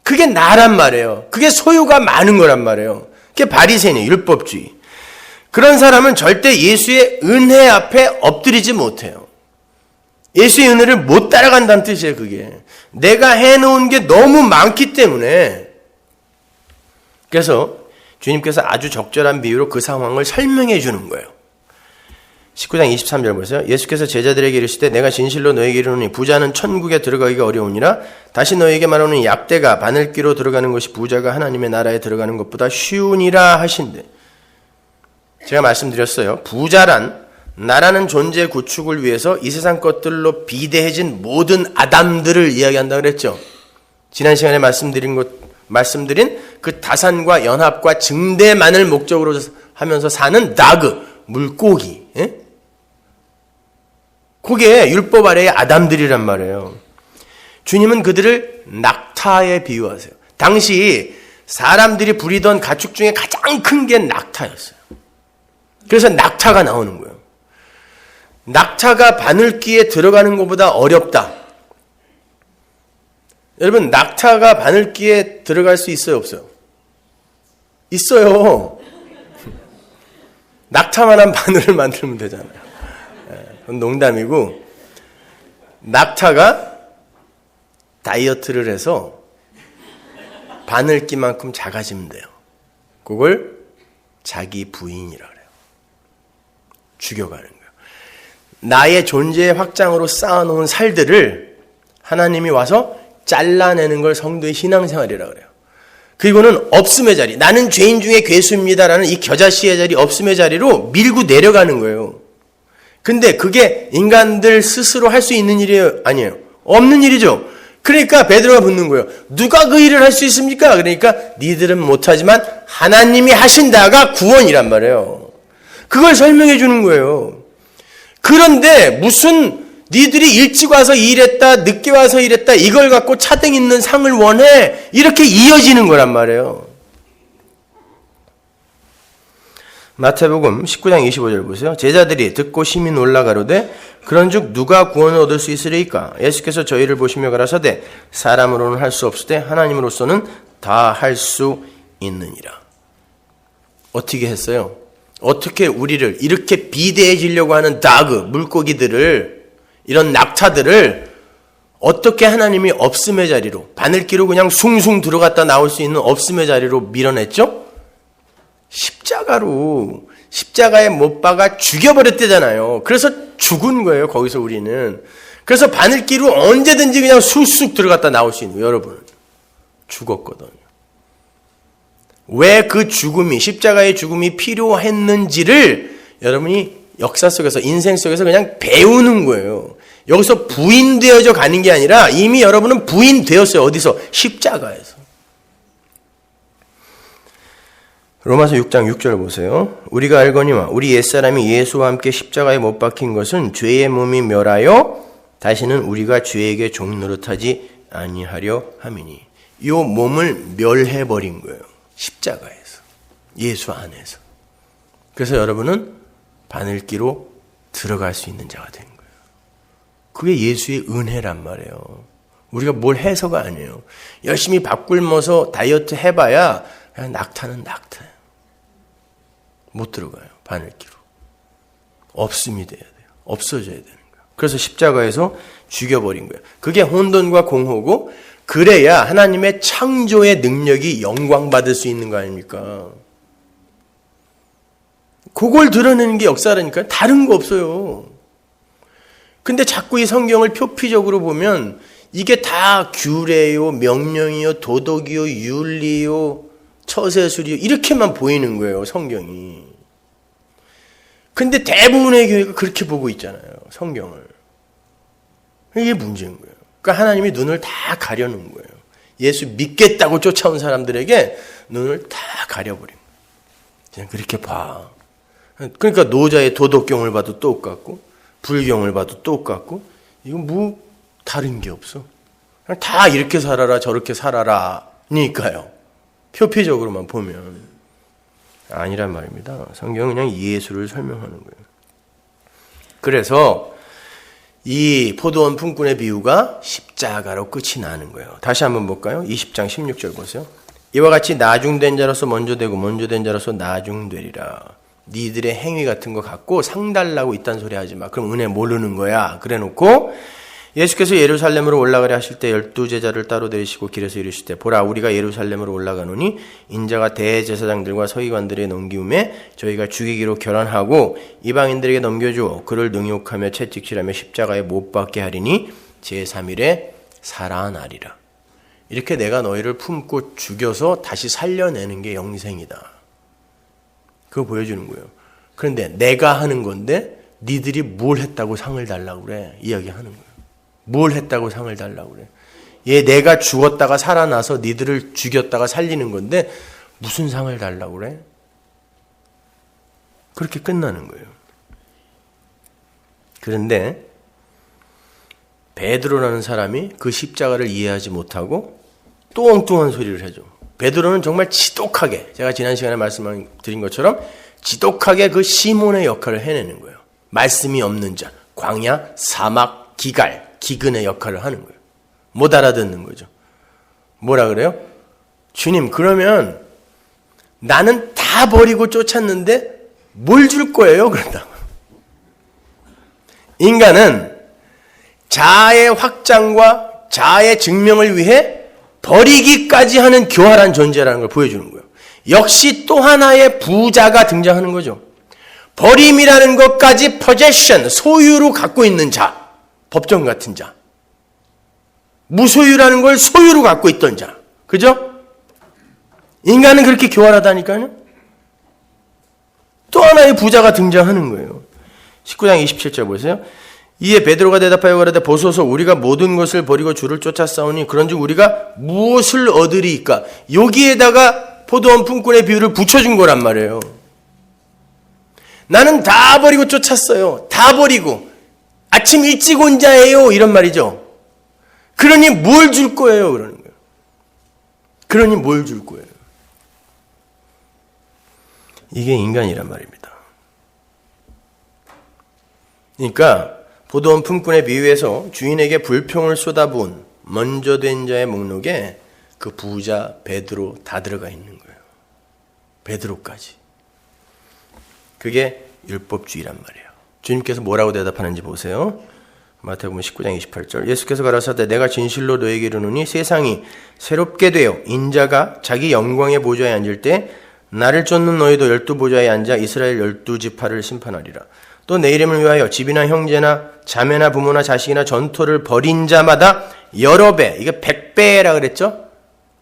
그게 나란 말이에요. 그게 소유가 많은 거란 말이에요. 그게 바리새인의 율법주의. 그런 사람은 절대 예수의 은혜 앞에 엎드리지 못해요. 예수의 은혜를 못 따라간다는 뜻이에요, 그게. 내가 해놓은 게 너무 많기 때문에. 그래서 주님께서 아주 적절한 비유로 그 상황을 설명해 주는 거예요. 19장 23절 보세요. 예수께서 제자들에게 이르시되 내가 진실로 너에게 이르노니 부자는 천국에 들어가기가 어려우니라. 다시 너에게 말하노니 약대가 바늘귀로 들어가는 것이 부자가 하나님의 나라에 들어가는 것보다 쉬우니라 하신대. 제가 말씀드렸어요. 부자란 나라는 존재 구축을 위해서 이 세상 것들로 비대해진 모든 아담들을 이야기한다고 그랬죠. 지난 시간에 말씀드린 것 말씀드린 그 다산과 연합과 증대만을 목적으로 하면서 사는 나그, 물고기. 예? 그게 율법 아래의 아담들이란 말이에요. 주님은 그들을 낙타에 비유하세요. 당시 사람들이 부리던 가축 중에 가장 큰 게 낙타였어요. 그래서 낙타가 나오는 거예요. 낙타가 바늘귀에 들어가는 것보다 어렵다. 여러분, 낙타가 바늘귀에 들어갈 수 있어요, 없어요? 있어요. 낙타만한 바늘을 만들면 되잖아요. 그건 농담이고, 낙타가 다이어트를 해서 바늘귀만큼 작아지면 돼요. 그걸 자기 부인이라 그래요. 죽여가는 거예요. 나의 존재의 확장으로 쌓아놓은 살들을 하나님이 와서 잘라내는 걸 성도의 신앙생활이라 그래요. 그리고는 없음의 자리, 나는 죄인 중에 괴수입니다라는 이 겨자씨의 자리, 없음의 자리로 밀고 내려가는 거예요. 근데 그게 인간들 스스로 할 수 있는 일이 아니에요. 없는 일이죠. 그러니까 베드로가 묻는 거예요. 누가 그 일을 할 수 있습니까? 그러니까 니들은 못하지만 하나님이 하신다가 구원이란 말이에요. 그걸 설명해 주는 거예요. 그런데 무슨 니들이 일찍 와서 일했다, 늦게 와서 일했다, 이걸 갖고 차등 있는 상을 원해? 이렇게 이어지는 거란 말이에요. 마태복음 19장 25절 보세요. 제자들이 듣고 심히 놀라 가로되 그런즉 누가 구원을 얻을 수 있으리이까? 예수께서 저희를 보시며 가라사대 사람으로는 할 수 없으되 하나님으로서는 다 할 수 있느니라. 어떻게 했어요? 어떻게 우리를 이렇게 비대해지려고 하는 다그, 물고기들을, 이런 낙타들을 어떻게 하나님이 없음의 자리로, 바늘귀로 그냥 숭숭 들어갔다 나올 수 있는 없음의 자리로 밀어냈죠? 십자가로, 십자가에 못 박아 죽여버렸대잖아요. 그래서 죽은 거예요, 거기서 우리는. 그래서 바늘귀로 언제든지 그냥 쑥쑥 들어갔다 나올 수 있는 거예요, 여러분. 죽었거든요. 왜 그 죽음이, 십자가의 죽음이 필요했는지를 여러분이 역사 속에서, 인생 속에서 그냥 배우는 거예요. 여기서 부인되어져 가는 게 아니라 이미 여러분은 부인되었어요. 어디서? 십자가에서. 로마서 6장 6절 보세요. 우리가 알거니와 우리 옛사람이 예수와 함께 십자가에 못 박힌 것은 죄의 몸이 멸하여 다시는 우리가 죄에게 종 노릇하지 아니하려 함이니. 이 몸을 멸해버린 거예요. 십자가에서. 예수 안에서. 그래서 여러분은 바늘귀로 들어갈 수 있는 자가 된 거예요. 그게 예수의 은혜란 말이에요. 우리가 뭘 해서가 아니에요. 열심히 밥 굶어서 다이어트 해봐야 그냥 낙타는 낙타예요. 못 들어가요. 바늘귀로. 없음이 돼야 돼요. 없어져야 되는 거예요. 그래서 십자가에서 죽여버린 거예요. 그게 혼돈과 공허고, 그래야 하나님의 창조의 능력이 영광받을 수 있는 거 아닙니까? 그걸 드러내는 게 역사라니까요. 다른 거 없어요. 근데 자꾸 이 성경을 표피적으로 보면 이게 다 규례요, 명령이요, 도덕이요, 윤리요, 처세술이요, 이렇게만 보이는 거예요, 성경이. 근데 대부분의 교회가 그렇게 보고 있잖아요, 성경을. 이게 문제인 거예요. 그러니까 하나님이 눈을 다 가려놓은 거예요. 예수 믿겠다고 쫓아온 사람들에게 눈을 다 가려버린 거예요. 그냥 그렇게 봐. 그러니까 노자의 도덕경을 봐도 똑같고, 불경을 봐도 똑같고, 이건 뭐 다른 게 없어. 그냥 다 이렇게 살아라 저렇게 살아라 니까요. 표피적으로만 보면 아니란 말입니다. 성경은 그냥 예수를 설명하는 거예요. 그래서 이 포도원 품꾼의 비유가 십자가로 끝이 나는 거예요. 다시 한번 볼까요? 20장 16절 보세요. 이와 같이 나중된 자로서 먼저 되고 먼저 된 자로서 나중되리라. 니들의 행위 같은 거 갖고 상달라고 이딴 소리 하지 마. 그럼 은혜 모르는 거야. 그래 놓고 예수께서 예루살렘으로 올라가려 하실 때 12제자를 따로 데리시고 길에서 이르시되 보라 우리가 예루살렘으로 올라가노니 인자가 대제사장들과 서기관들의 넘기움에 저희가 죽이기로 결언하고 이방인들에게 넘겨주어 그를 능욕하며 채찍질하며 십자가에 못 박게 하리니 제3일에 살아나리라. 이렇게 내가 너희를 품고 죽여서 다시 살려내는 게 영생이다. 그거 보여주는 거예요. 그런데 내가 하는 건데 니들이 뭘 했다고 상을 달라고 그래. 이야기하는 거예요. 뭘 했다고 상을 달라고 그래. 얘 내가 죽었다가 살아나서 니들을 죽였다가 살리는 건데 무슨 상을 달라고 그래? 그렇게 끝나는 거예요. 그런데 베드로라는 사람이 그 십자가를 이해하지 못하고 또 엉뚱한 소리를 해줘. 베드로는 정말 지독하게, 제가 지난 시간에 말씀드린 것처럼 지독하게 그 시몬의 역할을 해내는 거예요. 말씀이 없는 자, 광야, 사막, 기갈, 기근의 역할을 하는 거예요. 못 알아듣는 거죠. 뭐라 그래요? 주님, 그러면 나는 다 버리고 쫓았는데 뭘 줄 거예요? 그런다고. 인간은 자아의 확장과 자아의 증명을 위해 버리기까지 하는 교활한 존재라는 걸 보여주는 거예요. 역시 또 하나의 부자가 등장하는 거죠. 버림이라는 것까지 possession, 소유로 갖고 있는 자, 법정 같은 자. 무소유라는 걸 소유로 갖고 있던 자. 그죠? 인간은 그렇게 교활하다니까요. 또 하나의 부자가 등장하는 거예요. 19장 27절 보세요. 이에 베드로가 대답하여 가로되 보소서 우리가 모든 것을 버리고 주를 쫓아싸우니 그런즉 우리가 무엇을 얻으리이까? 여기에다가 포도원 품꾼의 비유를 붙여준 거란 말이에요. 나는 다 버리고 쫓았어요. 다 버리고 아침 일찍 온 자예요. 이런 말이죠. 그러니 뭘 줄 거예요? 그러는 거예요. 그러니 뭘 줄 거예요? 이게 인간이란 말입니다. 그러니까 포도원 품꾼의 비유에서 주인에게 불평을 쏟아부은 먼저 된 자의 목록에 그 부자 베드로 다 들어가 있는 거예요. 베드로까지. 그게 율법주의란 말이에요. 주님께서 뭐라고 대답하는지 보세요. 마태복음 19장 28절. 예수께서 가라사대 내가 진실로 너에게 이르노니 세상이 새롭게 되어 인자가 자기 영광의 보좌에 앉을 때 나를 쫓는 너희도 12보좌에 앉아 이스라엘 12지파를 심판하리라. 또 내 이름을 위하여 집이나 형제나 자매나 부모나 자식이나 전토를 벌인 자마다 여러 배, 이게 100배라 그랬죠?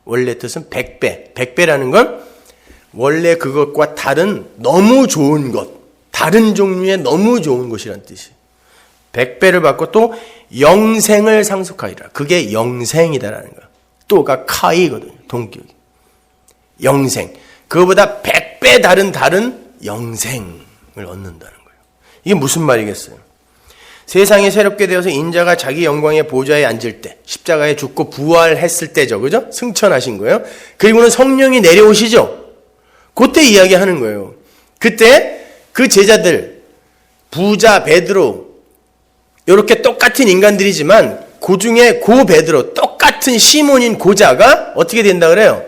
원래 뜻은 100배. 100배라는 건 원래 그것과 다른 너무 좋은 것, 다른 종류의 너무 좋은 것이란 뜻이에요. 100배를 받고 또 영생을 상속하리라. 그게 영생이다라는 거야. 또가 카이거든요. 동격이. 영생. 그거보다 100배 다른 영생을 얻는다는 거예요. 이게 무슨 말이겠어요? 세상이 새롭게 되어서 인자가 자기 영광의 보좌에 앉을 때, 십자가에 죽고 부활했을 때죠. 그죠? 승천하신 거예요. 그리고는 성령이 내려오시죠. 그때 이야기하는 거예요. 그때 그 제자들, 부자 베드로, 이렇게 똑같은 인간들이지만 그 중에 고 베드로, 똑같은 시몬인 고자가 어떻게 된다 그래요?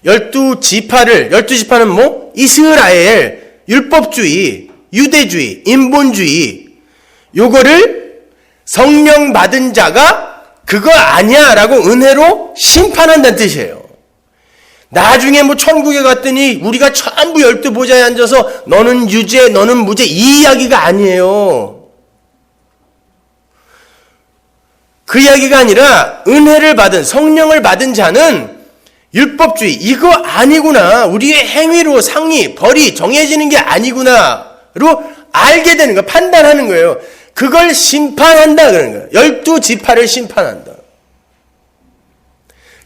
12지파는 뭐? 이스라엘, 율법주의, 유대주의, 인본주의, 요거를 성령 받은 자가 그거 아니야 라고 은혜로 심판한다는 뜻이에요. 나중에 뭐 천국에 갔더니 우리가 전부 12보좌에 앉아서 너는 유죄, 너는 무죄 이 이야기가 아니에요. 그 이야기가 아니라 은혜를 받은, 성령을 받은 자는 율법주의, 이거 아니구나. 우리의 행위로 상이, 벌이 정해지는 게 아니구나로 알게 되는 거예요. 판단하는 거예요. 그걸 심판한다 그러는 거예요. 12지파를 심판한다.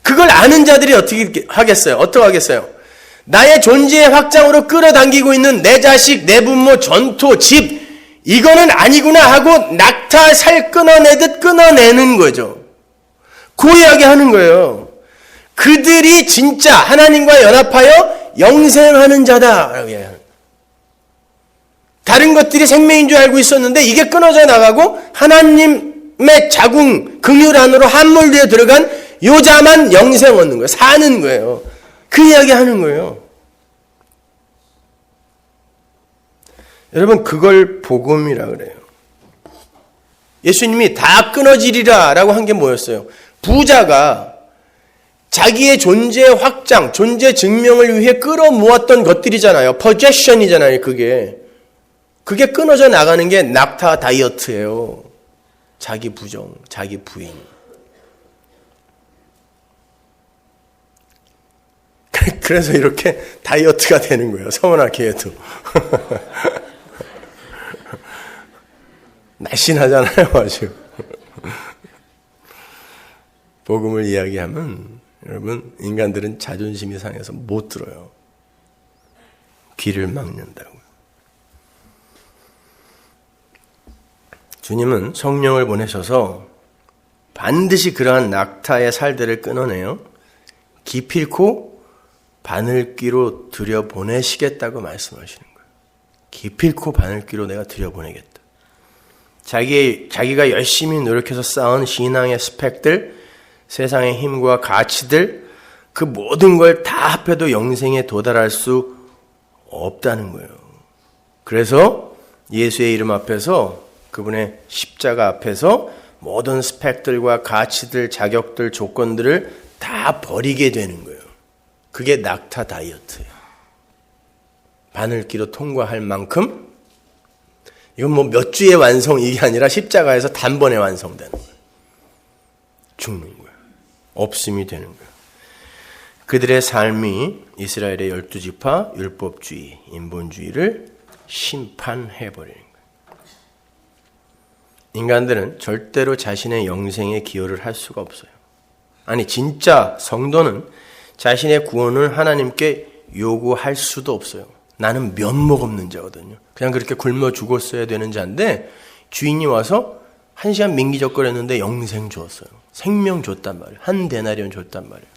그걸 아는 자들이 어떻게 하겠어요? 어떻게 하겠어요? 나의 존재의 확장으로 끌어당기고 있는 내 자식, 내 부모, 전토, 집, 이거는 아니구나 하고 낙타 살 끊어내듯 끊어내는 거죠. 그 이야기 하는 거예요. 그들이 진짜 하나님과 연합하여 영생하는 자다라고 이야기하는 거예요. 다른 것들이 생명인 줄 알고 있었는데 이게 끊어져 나가고 하나님의 자궁, 긍휼 안으로 함몰되어 들어간 요자만 영생 얻는 거예요. 사는 거예요. 그 이야기 하는 거예요. 여러분, 그걸 복음이라 그래요. 예수님이 다 끊어지리라 라고 한 게 뭐였어요? 부자가 자기의 존재 확장, 존재 증명을 위해 끌어모았던 것들이잖아요. possession이잖아요, 그게. 그게 끊어져 나가는 게 낙타 다이어트예요. 자기 부정, 자기 부인. 그래서 이렇게 다이어트가 되는 거예요. 서문학회에도. 날씬하잖아요, 아주. 복음을 이야기하면 여러분 인간들은 자존심이 상해서 못 들어요. 귀를 막는다고요. 주님은 성령을 보내셔서 반드시 그러한 낙타의 살들을 끊어내요. 기필코 바늘귀로 들여보내시겠다고 말씀하시는 거예요. 기필코 바늘귀로 내가 들여보내겠다. 자기가 열심히 노력해서 쌓은 신앙의 스펙들, 세상의 힘과 가치들, 그 모든 걸 다 합해도 영생에 도달할 수 없다는 거예요. 그래서 예수의 이름 앞에서, 그분의 십자가 앞에서 모든 스펙들과 가치들, 자격들, 조건들을 다 버리게 되는 거예요. 그게 낙타 다이어트예요. 바늘귀로 통과할 만큼, 이건 뭐 몇 주의 완성, 이게 아니라 십자가에서 단번에 완성되는 거예요. 죽는 거예요. 없음이 되는 거예요. 그들의 삶이 이스라엘의 12지파 율법주의, 인본주의를 심판해버리는 거예요. 인간들은 절대로 자신의 영생에 기여를 할 수가 없어요. 아니, 진짜 성도는 자신의 구원을 하나님께 요구할 수도 없어요. 나는 면목 없는 자거든요. 그냥 그렇게 굶어 죽었어야 되는 자인데 주인이 와서 1시간 민기적거렸는데 영생 줬어요. 생명 줬단 말이에요. 한 데나리온 줬단 말이에요.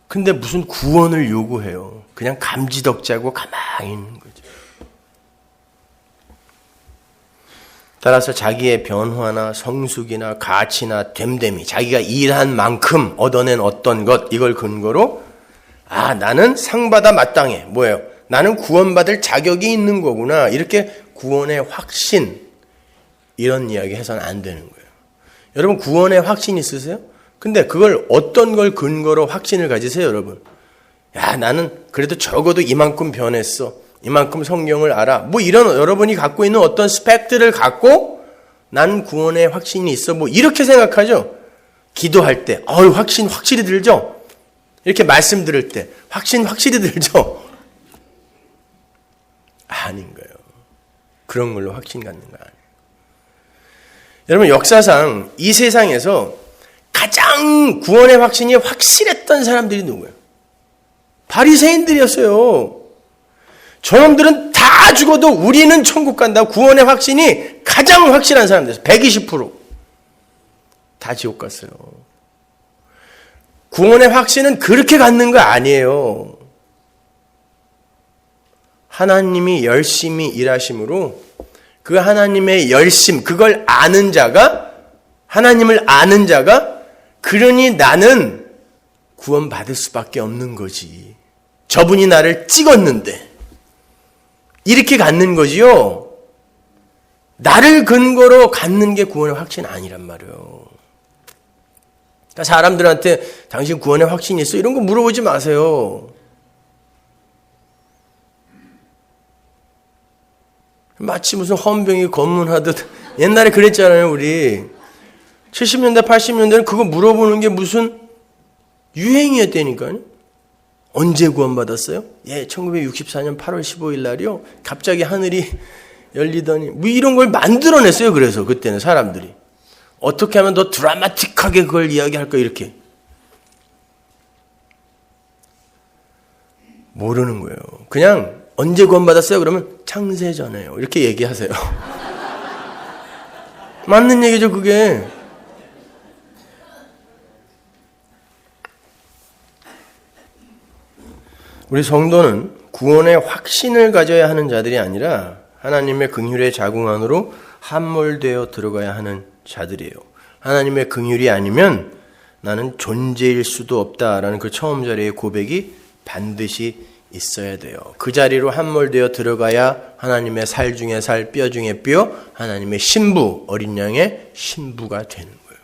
근데 무슨 구원을 요구해요. 그냥 감지덕지하고 가만히 있는 거죠. 따라서 자기의 변화나 성숙이나 가치나 됨됨이, 자기가 일한 만큼 얻어낸 어떤 것, 이걸 근거로 나는 상받아 마땅해. 뭐예요? 나는 구원받을 자격이 있는 거구나. 이렇게 구원의 확신, 이런 이야기 해서는 안 되는 거예요. 여러분 구원의 확신 있으세요? 근데 그걸 어떤 걸 근거로 확신을 가지세요, 여러분? 나는 그래도 적어도 이만큼 변했어. 이만큼 성경을 알아. 뭐 이런 여러분이 갖고 있는 어떤 스펙들을 갖고 난 구원의 확신이 있어. 뭐 이렇게 생각하죠. 기도할 때 확신 확실히 들죠. 이렇게 말씀 들을 때 확신 확실히 들죠. 아닌 거예요. 그런 걸로 확신 갖는 거 아니에요. 여러분 역사상 이 세상에서 가장 구원의 확신이 확실했던 사람들이 누구예요? 바리새인들이었어요. 저놈들은 다 죽어도 우리는 천국 간다. 구원의 확신이 가장 확실한 사람들이었어요. 120%. 다 지옥 갔어요. 구원의 확신은 그렇게 갖는 거 아니에요. 하나님이 열심히 일하심으로 그 하나님의 열심, 그걸 아는 자가, 하나님을 아는 자가, 그러니 나는 구원받을 수밖에 없는 거지. 저분이 나를 찍었는데 이렇게 갖는 거지요. 나를 근거로 갖는 게 구원의 확신 아니란 말이에요. 그러니까 사람들한테 당신 구원의 확신이 있어? 이런 거 물어보지 마세요. 마치 무슨 헌병이 검문하듯 옛날에 그랬잖아요. 우리 70년대 80년대는 그거 물어보는 게 무슨 유행이었다니까요. 언제 구원받았어요? 1964년 8월 15일 날이요. 갑자기 하늘이 열리더니 뭐 이런 걸 만들어냈어요. 그래서 그때는 사람들이 어떻게 하면 더 드라마틱하게 그걸 이야기할까 이렇게 모르는 거예요. 그냥 언제 구원받았어요? 그러면 창세전에요. 이렇게 얘기하세요. 맞는 얘기죠, 그게. 우리 성도는 구원의 확신을 가져야 하는 자들이 아니라 하나님의 긍휼의 자궁 안으로 함몰되어 들어가야 하는 자들이에요. 하나님의 긍휼이 아니면 나는 존재일 수도 없다라는 그 처음 자리의 고백이 반드시 있어야 돼요. 그 자리로 함몰되어 들어가야 하나님의 살 중에 살, 뼈 중에 뼈, 하나님의 신부, 어린 양의 신부가 되는 거예요.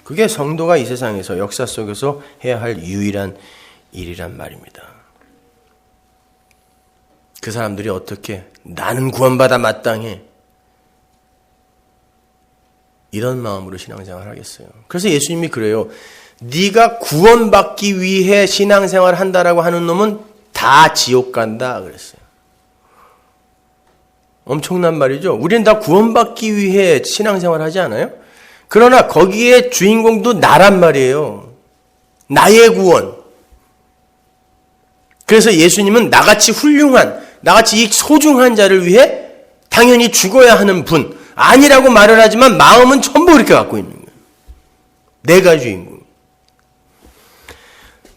그게 성도가 이 세상에서 역사 속에서 해야 할 유일한 일이란 말입니다. 그 사람들이 어떻게 나는 구원받아 마땅해 이런 마음으로 신앙생활을 하겠어요. 그래서 예수님이 그래요. 네가 구원받기 위해 신앙생활을 한다라고 하는 놈은 다 지옥 간다 그랬어요. 엄청난 말이죠. 우리는 다 구원받기 위해 신앙생활을 하지 않아요? 그러나 거기에 주인공도 나란 말이에요. 나의 구원. 그래서 예수님은 나같이 훌륭한, 나같이 이 소중한 자를 위해 당연히 죽어야 하는 분, 아니라고 말을 하지만 마음은 전부 그렇게 갖고 있는 거예요. 내가 주인공.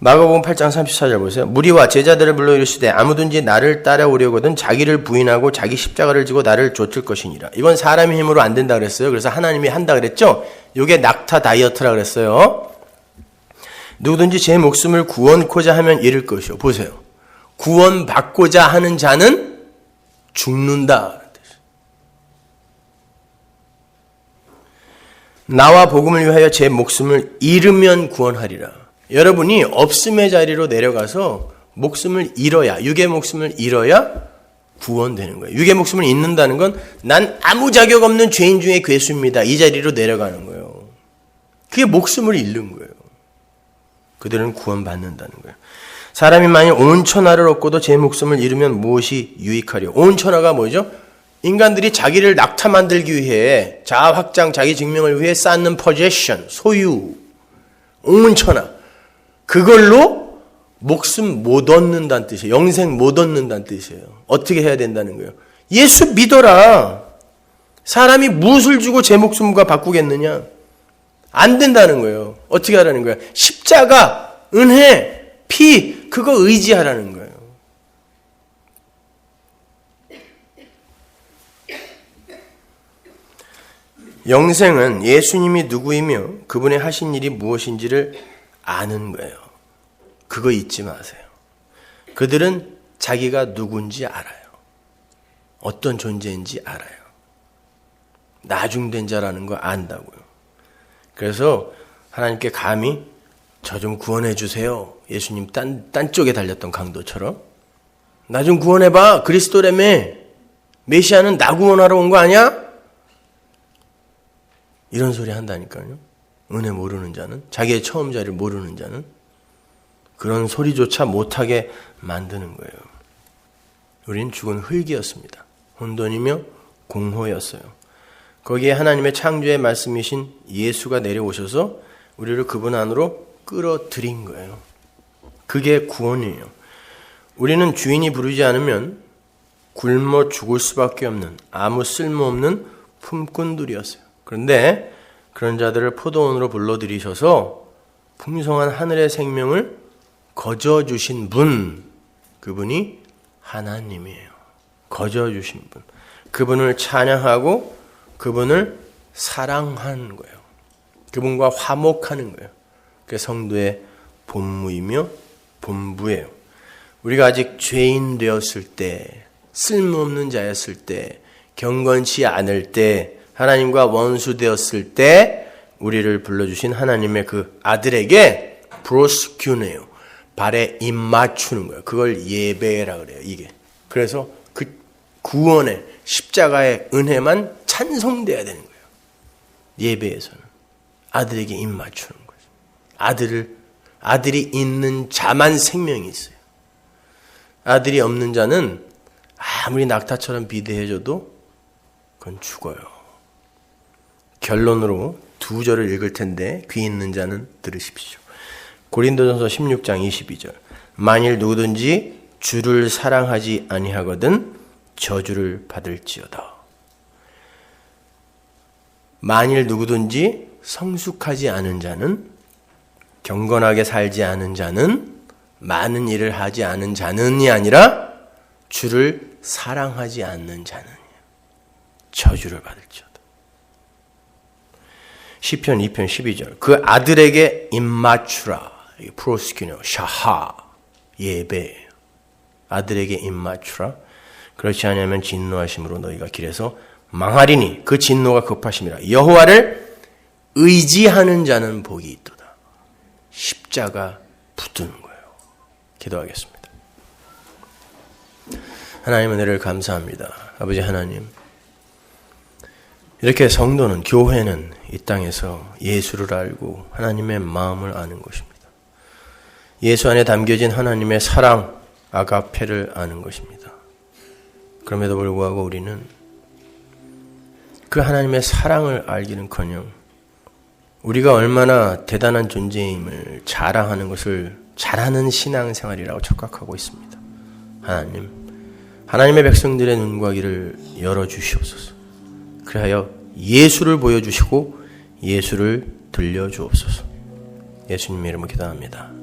마가복음 8장 34절 보세요. 무리와 제자들을 불러 이르시되 아무든지 나를 따라오려거든 자기를 부인하고 자기 십자가를 지고 나를 좇을 것이니라. 이건 사람의 힘으로 안 된다 그랬어요. 그래서 하나님이 한다 그랬죠. 이게 낙타 다이어트라 그랬어요. 누구든지 제 목숨을 구원코자 하면 잃을 것이요. 보세요. 구원받고자 하는 자는 죽는다. 나와 복음을 위하여 제 목숨을 잃으면 구원하리라. 여러분이 없음의 자리로 내려가서 목숨을 잃어야, 육의 목숨을 잃어야 구원되는 거예요. 육의 목숨을 잃는다는 건 난 아무 자격 없는 죄인 중에 괴수입니다. 이 자리로 내려가는 거예요. 그게 목숨을 잃는 거예요. 그들은 구원받는다는 거예요. 사람이 만일 온 천하를 얻고도 제 목숨을 잃으면 무엇이 유익하리요? 온 천하가 뭐죠? 인간들이 자기를 낙타 만들기 위해 자아 확장, 자기 증명을 위해 쌓는 possession, 소유, 온 천하. 그걸로 목숨 못 얻는다는 뜻이에요. 영생 못 얻는다는 뜻이에요. 어떻게 해야 된다는 거예요? 예수 믿어라. 사람이 무엇을 주고 제 목숨과 바꾸겠느냐? 안 된다는 거예요. 어떻게 하라는 거예요? 십자가, 은혜, 피, 그거 의지하라는 거예요. 영생은 예수님이 누구이며 그분의 하신 일이 무엇인지를 아는 거예요. 그거 잊지 마세요. 그들은 자기가 누군지 알아요. 어떤 존재인지 알아요. 나중된 자라는 거 안다고요. 그래서 하나님께 감히 저 좀 구원해 주세요. 예수님 딴 쪽에 달렸던 강도처럼. 나 좀 구원해봐. 그리스도라며. 메시아는 나 구원하러 온 거 아니야? 이런 소리 한다니까요. 은혜 모르는 자는, 자기의 처음 자리를 모르는 자는 그런 소리조차 못하게 만드는 거예요. 우린 죽은 흙이었습니다. 혼돈이며 공허였어요. 거기에 하나님의 창조의 말씀이신 예수가 내려오셔서 우리를 그분 안으로 끌어들인 거예요. 그게 구원이에요. 우리는 주인이 부르지 않으면 굶어 죽을 수밖에 없는 아무 쓸모없는 품꾼들이었어요. 그런데 그런 자들을 포도원으로 불러들이셔서 풍성한 하늘의 생명을 거저주신 분, 그분이 하나님이에요. 거저주신 분. 그분을 찬양하고 그분을 사랑하는 거예요. 그분과 화목하는 거예요. 그게 성도의 본무이며 본부예요. 우리가 아직 죄인 되었을 때, 쓸모없는 자였을 때, 경건치 않을 때, 하나님과 원수 되었을 때 우리를 불러주신 하나님의 그 아들에게 브로스큐네요. 발에 입 맞추는 거예요. 그걸 예배라 그래요. 이게. 그래서 그 구원의 십자가의 은혜만 찬송돼야 되는 거예요. 예배에서는 아들에게 입 맞추는 거죠. 아들이 있는 자만 생명이 있어요. 아들이 없는 자는 아무리 낙타처럼 비대해져도 그건 죽어요. 결론으로 두 절을 읽을 텐데 귀 있는 자는 들으십시오. 고린도전서 16장 22절. 만일 누구든지 주를 사랑하지 아니하거든 저주를 받을지어다. 만일 누구든지 성숙하지 않은 자는, 경건하게 살지 않은 자는, 많은 일을 하지 않은 자는이 아니라 주를 사랑하지 않는 자는 저주를 받을지어다. 시편 2편 12절. 그 아들에게 입맞추라. 프로스키노 샤하 예배. 아들에게 입맞추라. 그렇지 않으면 진노하심으로 너희가 길에서 망하리니 그 진노가 급하심이라. 여호와를 의지하는 자는 복이 있도다. 십자가 붙드는 거예요. 기도하겠습니다. 하나님 은혜를 감사합니다. 아버지 하나님, 이렇게 성도는, 교회는 이 땅에서 예수를 알고 하나님의 마음을 아는 것입니다. 예수 안에 담겨진 하나님의 사랑, 아가페를 아는 것입니다. 그럼에도 불구하고 우리는 그 하나님의 사랑을 알기는커녕 우리가 얼마나 대단한 존재임을 자랑하는 것을 잘하는 신앙생활이라고 착각하고 있습니다. 하나님의 백성들의 눈과 귀를 열어주시옵소서. 그리하여 예수를 보여주시고 예수를 들려주옵소서. 예수님의 이름으로 기도합니다.